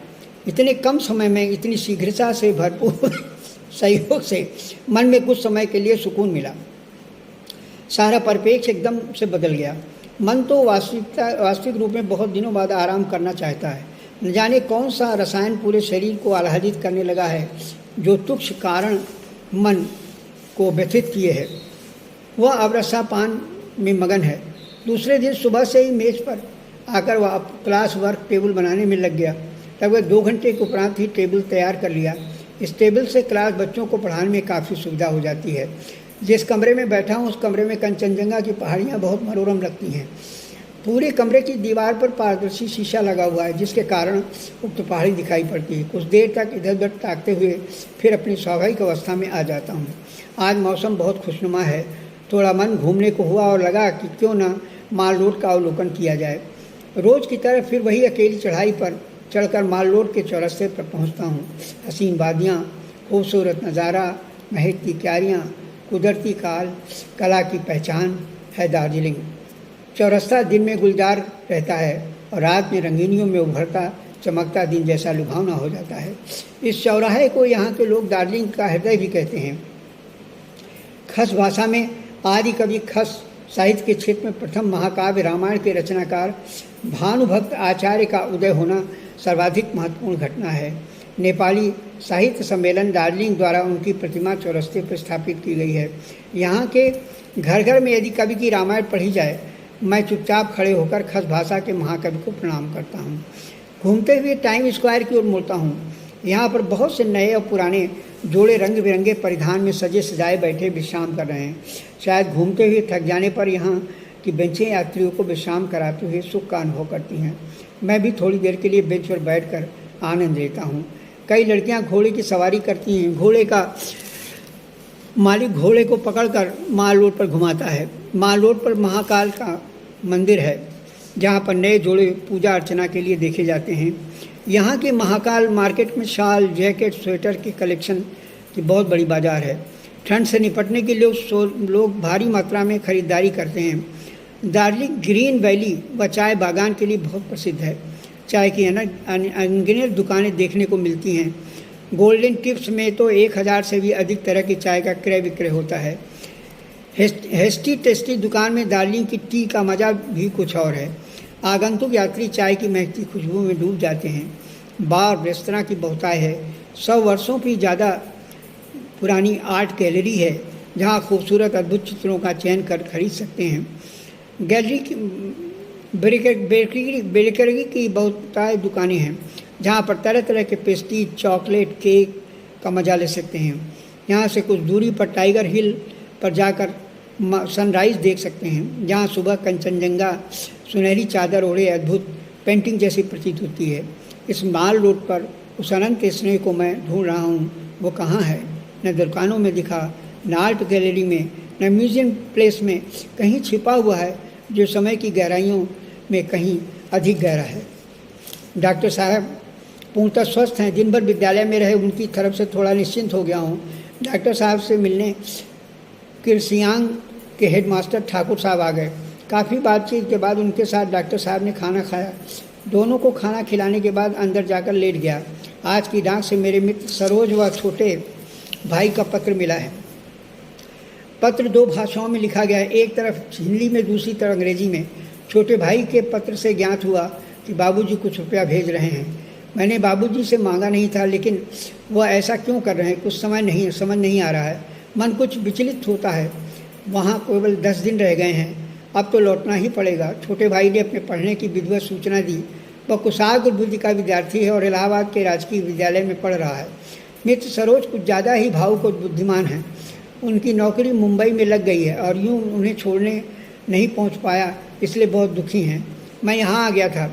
इतने कम समय में इतनी शीघ्रता से भरपूर सहयोग से मन में कुछ समय के लिए सुकून मिला। सारा परिप्रेक्ष्य एकदम से बदल गया। मन तो वास्तविक रूप में बहुत दिनों बाद आराम करना चाहता है। न जाने कौन सा रसायन पूरे शरीर को आह्लादित करने लगा है, जो तुच्छ कारण मन को व्यथित किए है। वह अब रसापान में मगन है। दूसरे दिन सुबह से ही मेज पर आकर वह क्लास वर्क टेबल बनाने में लग गया। लगभग 2 घंटे के उपरांत ही टेबल तैयार कर लिया। इस टेबल से क्लास बच्चों को पढ़ाने में काफ़ी सुविधा हो जाती है। जिस कमरे में बैठा हूँ उस कमरे में कंचनजंगा की पहाड़ियाँ बहुत मनोरम लगती हैं। पूरे कमरे की दीवार पर पारदर्शी शीशा लगा हुआ है, जिसके कारण उक्त पहाड़ी दिखाई पड़ती है। कुछ देर तक इधर उधर ताकते हुए फिर अपनी स्वाभाविक अवस्था में आ जाता हूँ। आज मौसम बहुत खुशनुमा है। थोड़ा मन घूमने को हुआ और लगा कि क्यों ना माल रोड का अवलोकन किया जाए। रोज़ की तरह फिर वही अकेली चढ़ाई पर चढ़कर माल रोड के चौरस्ते पर पहुँचता हूँ। हसीन वादियाँ, खूबसूरत नज़ारा, महकती क्यारियाँ, कुदरती कला की पहचान है दार्जिलिंग। चौरस्ता दिन में गुलजार रहता है और रात में रंगीनियों में उभरता चमकता दिन जैसा लुभावना हो जाता है। इस चौराहे को यहाँ के लोग दार्जिलिंग का हृदय भी कहते हैं। खस भाषा में आदि कवि खस साहित्य के क्षेत्र में प्रथम महाकाव्य रामायण के रचनाकार भानुभक्त आचार्य का उदय होना सर्वाधिक महत्वपूर्ण घटना है। नेपाली साहित्य सम्मेलन दार्जिलिंग द्वारा उनकी प्रतिमा चौरस्ते पर स्थापित की गई है। यहाँ के घर घर में यदि कवि की रामायण पढ़ी जाए, मैं चुपचाप खड़े होकर खस भाषा के महाकवि को प्रणाम करता हूँ। घूमते हुए टाइम स्क्वायर की ओर मुड़ता हूँ। यहाँ पर बहुत से नए और पुराने जोड़े रंग बिरंगे परिधान में सजे सजाए बैठे विश्राम कर रहे हैं। शायद घूमते हुए थक जाने पर यहाँ की बेंचें यात्रियों को विश्राम कराते हुए सुख का अनुभव करती हैं। मैं भी थोड़ी देर के लिए बेंच पर बैठकर आनंद लेता हूँ। कई लड़कियाँ घोड़े की सवारी करती हैं। घोड़े का मालिक घोड़े को पकड़कर माल रोड पर घुमाता है। माल रोड पर महाकाल का मंदिर है, जहाँ पर नए जोड़े पूजा अर्चना के लिए देखे जाते हैं। यहाँ के महाकाल मार्केट में शाल, जैकेट, स्वेटर के कलेक्शन की बहुत बड़ी बाज़ार है। ठंड से निपटने के लिए लोग भारी मात्रा में खरीदारी करते हैं। दार्जिलिंग ग्रीन वैली व चाय बागान के लिए बहुत प्रसिद्ध है। चाय की अनगिनत दुकानें देखने को मिलती हैं। गोल्डन टिप्स में तो 1000 से भी अधिक तरह की चाय का क्रय विक्रय होता है। हेस्टी टेस्टी दुकान में दार्जिलिंग की टी का मज़ा भी कुछ और है। आगंतुक यात्री चाय की महकती खुशबू में डूब जाते हैं। बार रेस्तरां की बहुतायत है। 100 वर्षों की ज़्यादा पुरानी आर्ट गैलरी है, जहां खूबसूरत अद्भुत चित्रों का चयन कर खरीद सकते हैं। गैलरी की बेकरी की बहुतायत दुकानें हैं, जहां पर तरह तरह के पेस्ट्री, चॉकलेट, केक का मज़ा ले सकते हैं। यहाँ से कुछ दूरी पर टाइगर हिल पर जाकर सनराइज़ देख सकते हैं, जहाँ सुबह कंचनजंगा सुनहरी चादर ओढ़े अद्भुत पेंटिंग जैसी प्रतीत होती है। इस माल रोड पर उस अनंत स्नेह को मैं ढूंढ रहा हूँ। वो कहाँ है? न दुकानों में दिखा, न आर्ट गैलरी में, न म्यूजियम प्लेस में। कहीं छिपा हुआ है, जो समय की गहराइयों में कहीं अधिक गहरा है। डॉक्टर साहब पूर्णतः स्वस्थ हैं। दिन भर विद्यालय में रहे, उनकी तरफ से थोड़ा निश्चिंत हो गया हूँ। डॉक्टर साहब से मिलने किरसियांग के हेडमास्टर ठाकुर साहब आ गए। काफ़ी बातचीत के बाद उनके साथ डॉक्टर साहब ने खाना खाया। दोनों को खाना खिलाने के बाद अंदर जाकर लेट गया। आज की डाक से मेरे मित्र सरोज व छोटे भाई का पत्र मिला है। पत्र 2 भाषाओं में लिखा गया है, एक तरफ हिंदी में, दूसरी तरफ अंग्रेजी में। छोटे भाई के पत्र से ज्ञात हुआ कि बाबूजी कुछ रुपया भेज रहे हैं। मैंने बाबूजी से मांगा नहीं था, लेकिन वह ऐसा क्यों कर रहे हैं, कुछ समझ नहीं आ रहा है। मन कुछ विचलित होता है। वहाँ केवल 10 दिन रह गए हैं, अब तो लौटना ही पड़ेगा। छोटे भाई ने अपने पढ़ने की विधिवत सूचना दी। वह कुशाग्र बुद्धि का विद्यार्थी है और इलाहाबाद के राजकीय विद्यालय में पढ़ रहा है। मित्र सरोज कुछ ज़्यादा ही भावुक और बुद्धिमान है। उनकी नौकरी मुंबई में लग गई है और यूँ उन्हें छोड़ने नहीं पहुंच पाया, इसलिए बहुत दुखी हैं। मैं यहाँ आ गया था।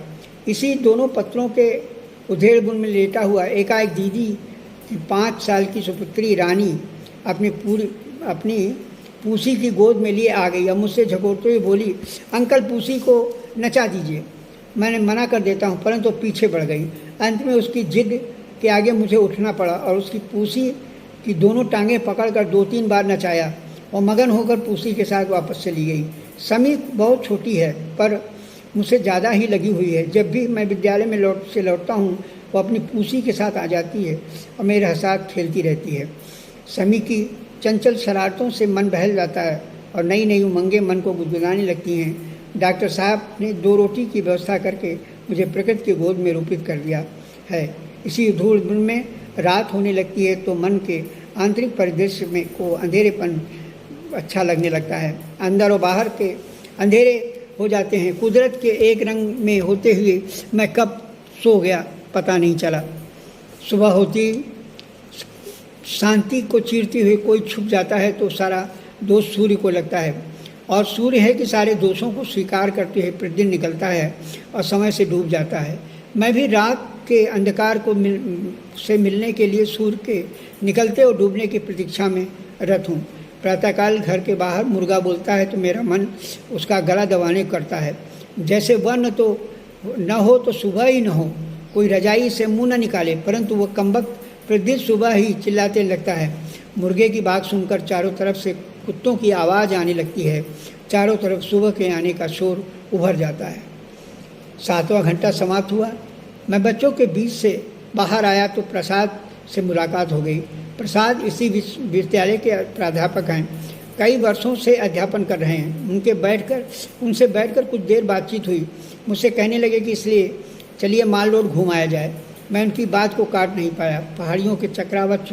इसी दोनों पत्रों के उधेड़बुन में लेटा हुआ एकाएक दीदी की 5 साल की सुपुत्री रानी अपनी पूसी की गोद में लिए आ गई और मुझसे झकोरते हुए बोली, अंकल पूसी को नचा दीजिए। मैंने मना कर देता हूँ, परंतु पीछे बढ़ गई। अंत में उसकी जिद के आगे मुझे उठना पड़ा और उसकी पूसी की दोनों टांगें पकड़कर 2-3 बार नचाया और मगन होकर पूसी के साथ वापस चली गई। समी बहुत छोटी है पर मुझसे ज़्यादा ही लगी हुई है। जब भी मैं विद्यालय में लौटता हूँ वो अपनी पूसी के साथ आ जाती है और मेरे साथ खेलती रहती है। समी की चंचल शरारतों से मन बहल जाता है और नई नई उमंगें मन को गुदगुदाने लगती हैं। डॉक्टर साहब ने 2 रोटी की व्यवस्था करके मुझे प्रकृति की गोद में रोपित कर दिया है। इसी धूल में रात होने लगती है तो मन के आंतरिक परिदृश्य में को अंधेरेपन अच्छा लगने लगता है। अंदर और बाहर के अंधेरे हो जाते हैं। कुदरत के एक रंग में होते हुए मैं कब सो गया पता नहीं चला। सुबह होती शांति को चीरते हुए कोई छुप जाता है तो सारा दोष सूर्य को लगता है और सूर्य है कि सारे दोषों को स्वीकार करते हुए प्रतिदिन निकलता है और समय से डूब जाता है। मैं भी रात के अंधकार को से मिलने के लिए सूर्य के निकलते और डूबने की प्रतीक्षा में रत हूँ। प्रातःकाल घर के बाहर मुर्गा बोलता है तो मेरा मन उसका गला दबाने करता है। जैसे वह न हो तो सुबह ही न हो, कोई रजाई से मुंह न निकाले, परंतु वह कमबख्त प्रतिदिन सुबह ही चिल्लाते लगता है। मुर्गे की बात सुनकर चारों तरफ से कुत्तों की आवाज़ आने लगती है। चारों तरफ सुबह के आने का शोर उभर जाता है। 7वां घंटा समाप्त हुआ। मैं बच्चों के बीच से बाहर आया तो प्रसाद से मुलाकात हो गई। प्रसाद इसी विद्यालय के प्राध्यापक हैं। कई वर्षों से अध्यापन कर रहे हैं। उनसे बैठकर कुछ देर बातचीत हुई। मुझसे कहने लगे कि इसलिए चलिए माल रोड घुमाया जाए। मैं उनकी बात को काट नहीं पाया। पहाड़ियों के चक्रावत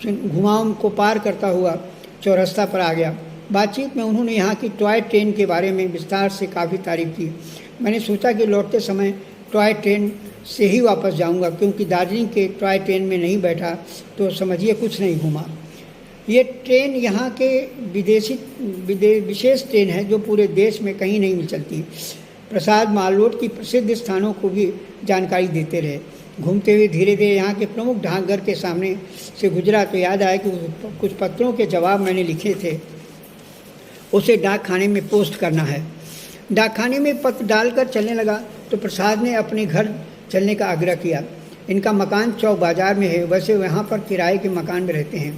घुमाव को पार करता हुआ चौरस्ता पर आ गया। बातचीत में उन्होंने यहाँ की टॉय ट्रेन के बारे में विस्तार से काफ़ी तारीफ की। मैंने सोचा कि लौटते समय टॉय ट्रेन से ही वापस जाऊंगा, क्योंकि दार्जिलिंग के टॉय ट्रेन में नहीं बैठा तो समझिए कुछ नहीं घूमा। ये ट्रेन यहाँ के विशेष ट्रेन है जो पूरे देश में कहीं नहीं मिल चलती। प्रसाद माल रोड की प्रसिद्ध स्थानों को भी जानकारी देते रहे। घूमते हुए धीरे धीरे यहाँ के प्रमुख डाकघर के सामने से गुजरा तो याद आया कि कुछ पत्रों के जवाब मैंने लिखे थे, उसे डाक खाने में पोस्ट करना है। डाक खाने में पत्र डालकर चलने लगा तो प्रसाद ने अपने घर चलने का आग्रह किया। इनका मकान चौक बाजार में है, वैसे वहाँ पर किराए के मकान में रहते हैं।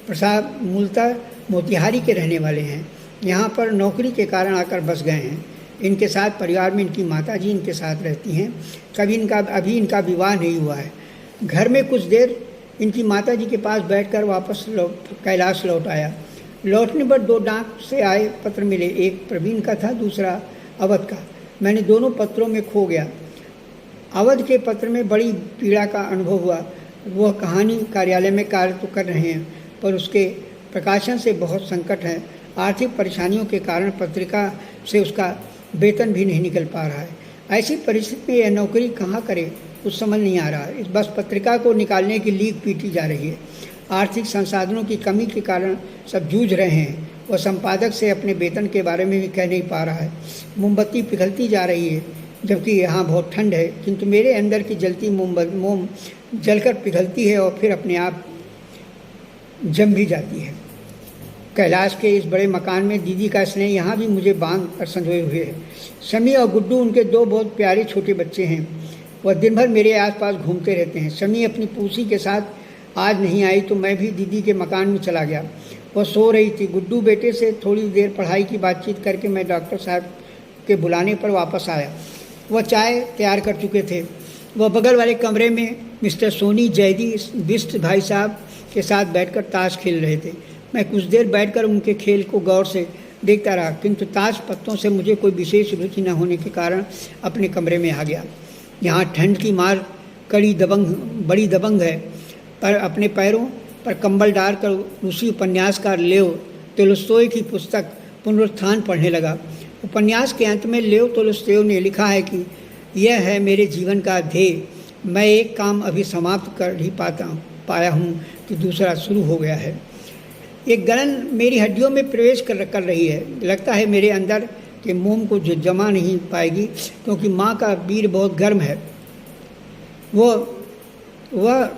प्रसाद मूलतः मोतिहारी के रहने वाले हैं, यहाँ पर नौकरी के कारण आकर बस गए हैं। इनके साथ परिवार में इनकी माताजी इनके साथ रहती हैं। अभी इनका विवाह नहीं हुआ है। घर में कुछ देर इनकी माताजी के पास बैठकर वापस कैलाश लौट आया। लौटने पर 2 डाक से आए पत्र मिले। एक प्रवीण का था, दूसरा अवध का। मैंने दोनों पत्रों में खो गया। अवध के पत्र में बड़ी पीड़ा का अनुभव हुआ। वह कहानी कार्यालय में कार्य तो कर रहे हैं पर उसके प्रकाशन से बहुत संकट है। आर्थिक परेशानियों के कारण पत्रिका से उसका वेतन भी नहीं निकल पा रहा है। ऐसी परिस्थिति में यह नौकरी कहाँ करे कुछ समझ नहीं आ रहा। इस बस पत्रिका को निकालने की लीक पीटी जा रही है। आर्थिक संसाधनों की कमी के कारण सब जूझ रहे हैं। वह संपादक से अपने वेतन के बारे में भी कह नहीं पा रहा है। मोमबत्ती पिघलती जा रही है जबकि यहाँ बहुत ठंड है, किंतु मेरे अंदर की जलती मोम जलकर पिघलती है और फिर अपने आप जम भी जाती है। कैलाश के इस बड़े मकान में दीदी का स्नेह यहाँ भी मुझे बांध कर संजोए हुए है। शमी और गुड्डू उनके 2 बहुत प्यारे छोटे बच्चे हैं। वह दिन भर मेरे आसपास घूमते रहते हैं। शमी अपनी पूसी के साथ आज नहीं आई तो मैं भी दीदी के मकान में चला गया। वह सो रही थी। गुड्डू बेटे से थोड़ी देर पढ़ाई की बातचीत करके मैं डॉक्टर साहब के बुलाने पर वापस आया। वह चाय तैयार कर चुके थे। वह बगल वाले कमरे में मिस्टर सोनी जैदी बिस्ट भाई साहब के साथ बैठकर ताश खेल रहे थे। मैं कुछ देर बैठकर उनके खेल को गौर से देखता रहा, किंतु ताश पत्तों से मुझे कोई विशेष रुचि न होने के कारण अपने कमरे में आ गया। यहाँ ठंड की मार बड़ी दबंग है, पर अपने पैरों पर कंबल डालकर उसी उपन्यासकार लेव तोल्स्टॉय की पुस्तक पुनरुत्थान पढ़ने लगा। उपन्यास के अंत में लेव तोल्स्टॉय ने लिखा है कि यह है मेरे जीवन का ध्येय। मैं एक काम अभी समाप्त कर ही पाया हूँ कि दूसरा शुरू हो गया है। एक गलन मेरी हड्डियों में प्रवेश कर रही है। लगता है मेरे अंदर के मोम को जो जमा नहीं पाएगी, क्योंकि माँ का वीर बहुत गर्म है। वह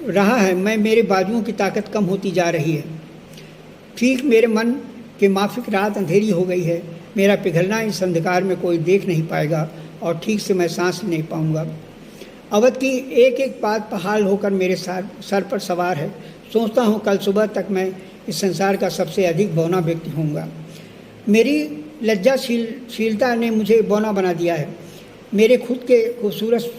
रहा है, मैं मेरे बाजुओं की ताकत कम होती जा रही है। ठीक मेरे मन के माफिक रात अंधेरी हो गई है। मेरा पिघलना इस अंधकार में कोई देख नहीं पाएगा और ठीक से मैं सांस नहीं पाऊंगा। अवध की एक एक बात पहाड़ होकर मेरे सर पर सवार है। सोचता हूँ कल सुबह तक मैं इस संसार का सबसे अधिक बौना व्यक्ति होऊंगा। मेरी लज्जाशीलता ने मुझे बौना बना दिया है। मेरे खुद के खूबसूरत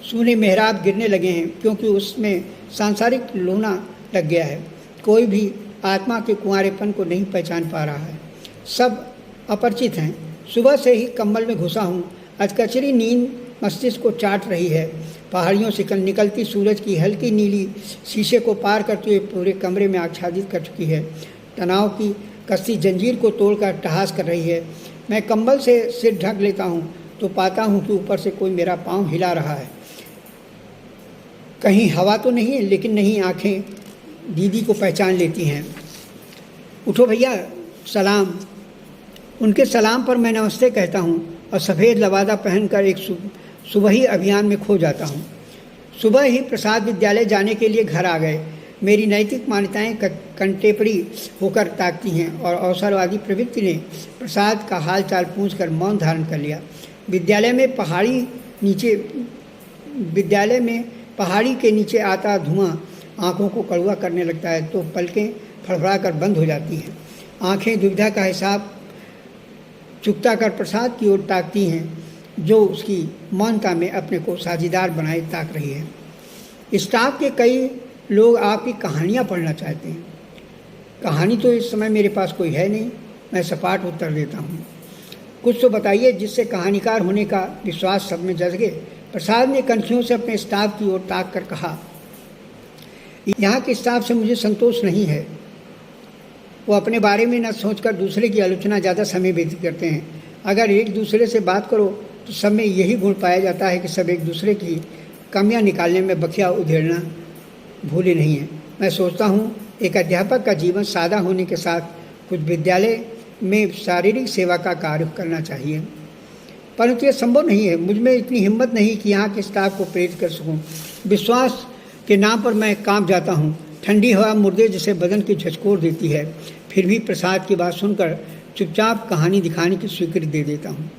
सूने मेहराब गिरने लगे हैं, क्योंकि उसमें सांसारिक लोना लग गया है। कोई भी आत्मा के कुंवारेपन को नहीं पहचान पा रहा है। सब अपरिचित हैं। सुबह से ही कंबल में घुसा हूँ। अधकचरी नींद मस्तिष्क को चाट रही है। पहाड़ियों से निकलती सूरज की हल्की नीली शीशे को पार करते हुए पूरे कमरे में आच्छादित कर चुकी है। तनाव की कस्ती जंजीर को तोड़कर टहास कर रही है। मैं कंबल से सिर ढक लेता हूँ तो पाता हूँ कि ऊपर से कोई मेरा पाँव हिला रहा है। कहीं हवा तो नहीं है, लेकिन नहीं, आंखें दीदी को पहचान लेती हैं। उठो भैया, सलाम। उनके सलाम पर मैं नमस्ते कहता हूँ और सफ़ेद लवादा पहनकर एक सुबही अभियान में खो जाता हूँ। सुबह ही प्रसाद विद्यालय जाने के लिए घर आ गए। मेरी नैतिक मान्यताएं कंटेपरी होकर ताकती हैं और अवसरवादी प्रवृत्ति ने प्रसाद का हाल चाल पूछकर मौन धारण कर लिया। विद्यालय में पहाड़ी के नीचे आता धुआं आँखों को कड़वा करने लगता है तो पलकें फड़फड़ा कर बंद हो जाती हैं। आँखें दुविधा का हिसाब चुकता कर प्रसाद की ओर ताकती हैं, जो उसकी मौनता में अपने को साझीदार बनाए ताक रही है। स्टाफ के कई लोग आपकी कहानियाँ पढ़ना चाहते हैं। कहानी तो इस समय मेरे पास कोई है नहीं। मैं सपाट उत्तर देता हूँ। कुछ तो बताइए जिससे कहानीकार होने का विश्वास सब में जग गए। प्रसाद ने कनखियों से अपने स्टाफ की ओर ताक कर कहा, यहाँ के स्टाफ से मुझे संतोष नहीं है। वो अपने बारे में न सोचकर दूसरे की आलोचना ज़्यादा समय व्यतीत करते हैं। अगर एक दूसरे से बात करो तो सब में यही गुण पाया जाता है कि सब एक दूसरे की कमियां निकालने में बखिया उधेड़ना भूले नहीं हैं। मैं सोचता हूँ एक अध्यापक का जीवन सादा होने के साथ कुछ विद्यालय में शारीरिक सेवा का कार्य करना चाहिए, परंतु यह संभव नहीं है। मुझ में इतनी हिम्मत नहीं कि यहाँ के स्टाफ को प्रेरित कर सकूँ। विश्वास के नाम पर मैं कांप जाता हूँ। ठंडी हवा मुर्दे जैसे बदन की झकझोर देती है। फिर भी प्रसाद की बात सुनकर चुपचाप कहानी दिखाने की स्वीकृति दे देता हूँ।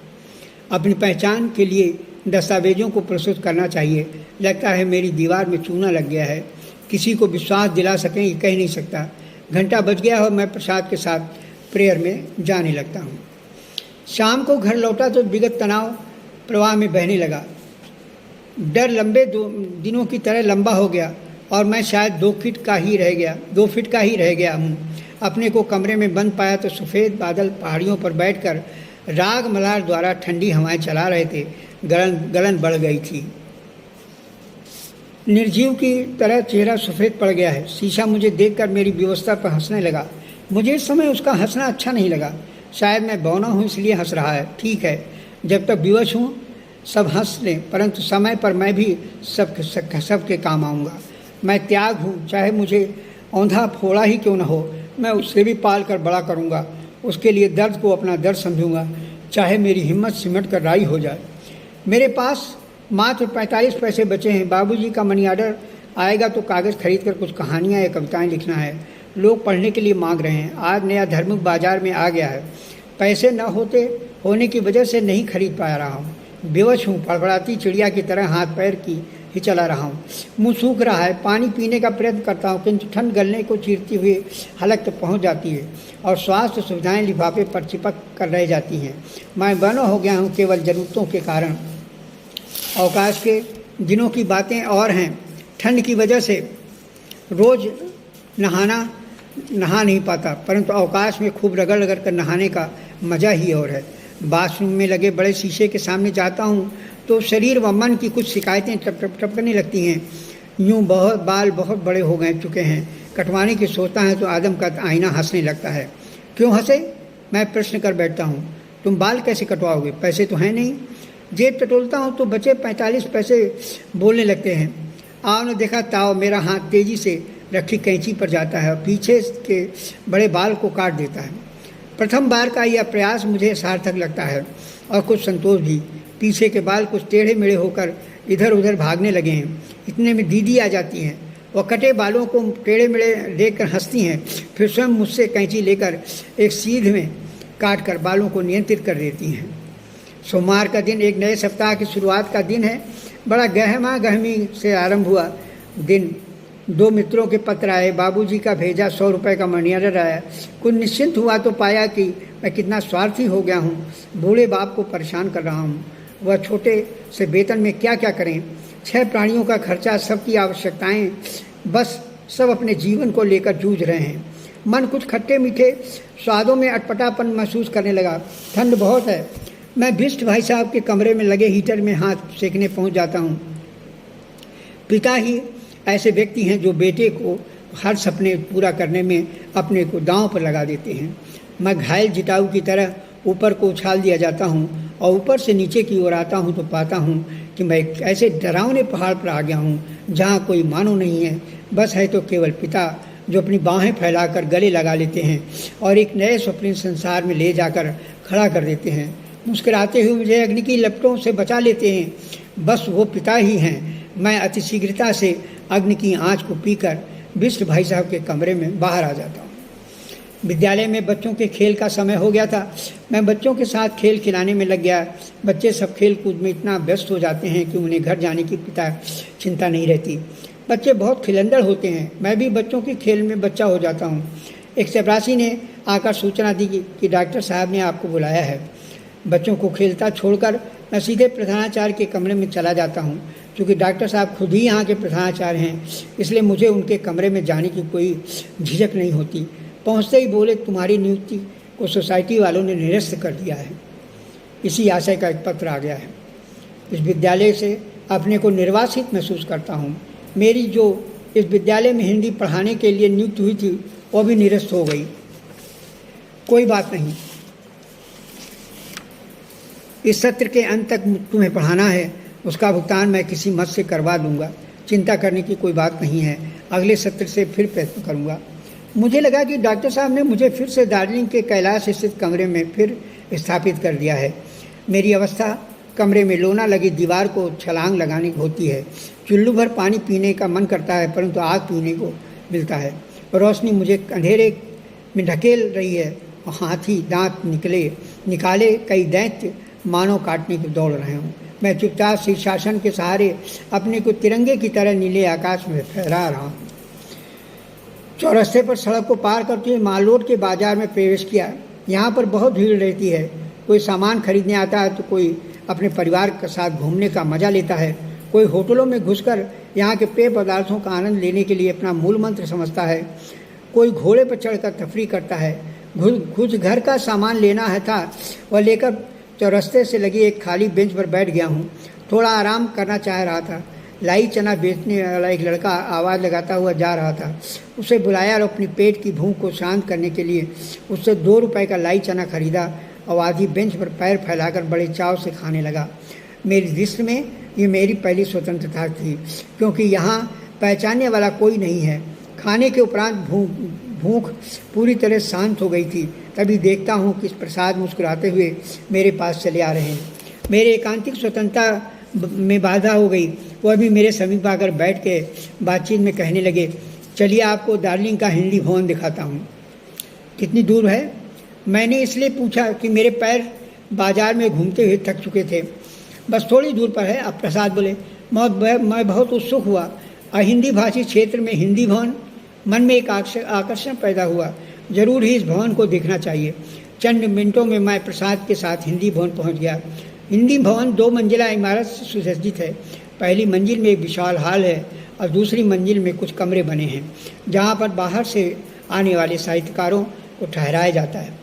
अपनी पहचान के लिए दस्तावेजों को प्रस्तुत करना चाहिए। लगता है मेरी दीवार में चूना लग गया है। किसी को विश्वास दिला सकें ये कह नहीं सकता। घंटा बज गया और मैं प्रसाद के साथ प्रेयर में जाने लगता हूँ। शाम को घर लौटा तो विगत तनाव प्रवाह में बहने लगा। डर लंबे दिनों की तरह लंबा हो गया और मैं शायद 2 फीट का ही रह गया हूँ। अपने को कमरे में बंद पाया तो सफ़ेद बादल पहाड़ियों पर बैठकर राग मल्हार द्वारा ठंडी हवाएं चला रहे थे। गलन बढ़ गई थी। निर्जीव की तरह चेहरा सफ़ेद पड़ गया है। शीशा मुझे देखकर मेरी व्यवस्था पर हंसने लगा। मुझे इस समय उसका हंसना अच्छा नहीं लगा। शायद मैं बौना हूँ इसलिए हंस रहा है। ठीक है, जब तक विवश हूँ सब हंस लें, परंतु समय पर मैं भी सबके काम आऊँगा। मैं त्याग हूँ, चाहे मुझे औंधा फोड़ा ही क्यों न हो। मैं उससे भी पाल कर बड़ा करूँगा। उसके लिए दर्द को अपना दर्द समझूंगा, चाहे मेरी हिम्मत सिमट कर राई हो जाए। मेरे पास मात्र 45 पैसे बचे हैं। बाबूजी का मनी आर्डर आएगा तो कागज़ खरीद कर कुछ कहानियाँ या कविताएँ लिखना है। लोग पढ़ने के लिए मांग रहे हैं। आज नया धर्मिक बाजार में आ गया है। पैसे न होने की वजह से नहीं खरीद पा रहा हूँ। बेवश हूँ, फड़फड़ाती चिड़िया की तरह हाथ पैर की ही चला रहा हूँ। मुँह सूख रहा है। पानी पीने का प्रयत्न करता हूँ, किंतु ठंड गलने को चीरती हुई हलक तक पहुँच जाती है और स्वास्थ्य सुविधाएं लिफाफे पर चिपक कर रह जाती हैं। मैं बना हो गया हूँ केवल ज़रूरतों के कारण। अवकाश के दिनों की बातें और हैं। ठंड की वजह से रोज़ नहा नहीं पाता, परंतु अवकाश में खूब रगड़ कर नहाने का मज़ा ही और है। बाथरूम में लगे बड़े शीशे के सामने जाता हूँ तो शरीर व मन की कुछ शिकायतें टपकने लगती हैं। यूँ बाल बहुत बड़े हो चुके हैं। कटवाने की सोचता है तो आदम का आईना हंसने लगता है। क्यों हंसे, मैं प्रश्न कर बैठता हूँ। तुम बाल कैसे कटवाओगे, पैसे तो हैं नहीं। जेब टटोलता हूँ तो बचे 45 पैसे बोलने लगते हैं। आओ न देखा ताओ, मेरा हाथ तेजी से रखी कैंची पर जाता है और पीछे के बड़े बाल को काट देता है। प्रथम बार का यह प्रयास मुझे सार्थक लगता है और कुछ संतोष भी। पीछे के बाल कुछ टेढ़े मेढ़े होकर इधर उधर भागने लगे हैं। इतने में दीदी आ जाती हैं। वह कटे बालों को टेढ़े मेढ़े देखकर हंसती हैं, फिर स्वयं मुझसे कैंची लेकर एक सीध में काट कर बालों को नियंत्रित कर देती हैं। सोमवार का दिन एक नए सप्ताह की शुरुआत का दिन है। बड़ा गहमा गहमी से आरंभ हुआ दिन। 2 मित्रों के पत्र आए, बाबूजी का भेजा 100 रुपये का मनी ऑर्डर आया। कुछ निश्चिंत हुआ तो पाया कि मैं कितना स्वार्थी हो गया हूँ। बूढ़े बाप को परेशान कर रहा हूँ। वह छोटे से वेतन में क्या क्या करें। 6 प्राणियों का खर्चा, सबकी आवश्यकताएं, बस सब अपने जीवन को लेकर जूझ रहे हैं। मन कुछ खट्टे मीठे स्वादों में अटपटापन महसूस करने लगा। ठंड बहुत है। मैं बिष्ट भाई साहब के कमरे में लगे हीटर में हाथ सेकने पहुंच जाता हूं। पिता ही ऐसे व्यक्ति हैं जो बेटे को हर सपने पूरा करने में अपने को दांव पर लगा देते हैं। मैं घायल जिताऊ की तरह ऊपर को उछाल दिया जाता हूं और ऊपर से नीचे की ओर आता हूं तो पाता हूं कि मैं एक ऐसे डरावने पहाड़ पर आ गया हूं जहां कोई मानो नहीं है। बस है तो केवल पिता, जो अपनी बाहें फैलाकर गले लगा लेते हैं और एक नए स्वप्न संसार में ले जाकर खड़ा कर देते हैं। मुस्कुराते हुए मुझे अग्नि की लपटों से बचा लेते हैं। बस वो पिता ही हैं। मैं अतिशीघ्रता से अग्नि की आंच को पीकर बिष्ट भाई साहब के कमरे में बाहर आ जाता हूँ। विद्यालय में बच्चों के खेल का समय हो गया था। मैं बच्चों के साथ खेल खिलाने में लग गया। बच्चे सब खेल कूद में इतना व्यस्त हो जाते हैं कि उन्हें घर जाने की पिता चिंता नहीं रहती। बच्चे बहुत खिलंदड़ होते हैं। मैं भी बच्चों के खेल में बच्चा हो जाता हूँ। एक चपरासी ने आकर सूचना दी कि डॉक्टर साहब ने आपको बुलाया है। बच्चों को खेलता छोड़कर मैं सीधे प्रधानाचार्य के कमरे में चला जाता हूँ। क्योंकि डॉक्टर साहब खुद ही यहाँ के प्रधानाचार्य हैं, इसलिए मुझे उनके कमरे में जाने की कोई झिझक नहीं होती। पहुँचते ही बोले, तुम्हारी नियुक्ति को सोसाइटी वालों ने निरस्त कर दिया है। इसी आशय का एक पत्र आ गया है। इस विद्यालय से अपने को निर्वासित महसूस करता हूँ। मेरी जो इस विद्यालय में हिंदी पढ़ाने के लिए नियुक्त हुई थी वो भी निरस्त हो गई। कोई बात नहीं, इस सत्र के अंत तक तुम्हें पढ़ाना है, उसका भुगतान मैं किसी मद से करवा दूंगा। चिंता करने की कोई बात नहीं है। अगले सत्र से फिर प्रयत्न करूंगा। मुझे लगा कि डॉक्टर साहब ने मुझे फिर से दार्जिलिंग के कैलाश स्थित कमरे में फिर स्थापित कर दिया है। मेरी अवस्था कमरे में लोना लगी दीवार को छलांग लगाने की होती है। चुल्लू भर पानी पीने का मन करता है, परंतु आग पीने को मिलता है। रोशनी मुझे अंधेरे में ढकेल रही है और हाथी दांत निकाले कई दैत्य मानव काटने को दौड़ रहे हों। मैं चुपचाप शीर्षासन के सहारे अपने को तिरंगे की तरह नीले आकाश में फहरा रहा हूँ। चौरस्ते पर सड़क को पार करते हुए मालरोड के बाजार में प्रवेश किया। यहाँ पर बहुत भीड़ रहती है। कोई सामान खरीदने आता है तो कोई अपने परिवार के साथ घूमने का मजा लेता है। कोई होटलों में घुसकर यहाँ के पेय पदार्थों का आनंद लेने के लिए अपना मूल मंत्र समझता है। कोई घोड़े पर चढ़कर तफरी करता है। कुछ घर का सामान लेना है था, वह लेकर चौरस्ते से लगी एक खाली बेंच पर बैठ गया हूँ। थोड़ा आराम करना चाह रहा था। लाई चना बेचने वाला एक लड़का आवाज़ लगाता हुआ जा रहा था। उसे बुलाया और अपनी पेट की भूख को शांत करने के लिए उससे 2 रुपए का लाई चना खरीदा और आधी बेंच पर पैर फैलाकर बड़े चाव से खाने लगा। मेरी दृष्टि में ये मेरी पहली स्वतंत्रता थी, क्योंकि यहाँ पहचानने वाला कोई नहीं है। खाने के उपरांत भूख पूरी तरह शांत हो गई थी। तभी देखता हूँ कि प्रसाद मुस्कुराते हुए मेरे पास चले आ रहे हैं। मेरे एकांतिक स्वतंत्रता में बाधा हो गई। वह भी मेरे समीप आकर बैठ के बातचीत में कहने लगे, चलिए आपको दार्जिलिंग का हिंदी भवन दिखाता हूँ। कितनी दूर है? मैंने इसलिए पूछा कि मेरे पैर बाजार में घूमते हुए थक चुके थे। बस थोड़ी दूर पर है। अब प्रसाद बोले, मैं बहुत उत्सुक हुआ। हिंदी भाषी क्षेत्र में हिंदी भवन, मन में एक आकर्षण पैदा हुआ। जरूर ही इस भवन को देखना चाहिए। चंद मिनटों में मैं प्रसाद के साथ हिंदी भवन पहुंच गया। हिंदी भवन 2 मंजिला इमारत से सुसज्जित है। पहली मंजिल में एक विशाल हॉल है और दूसरी मंजिल में कुछ कमरे बने हैं, जहां पर बाहर से आने वाले साहित्यकारों को ठहराया जाता है।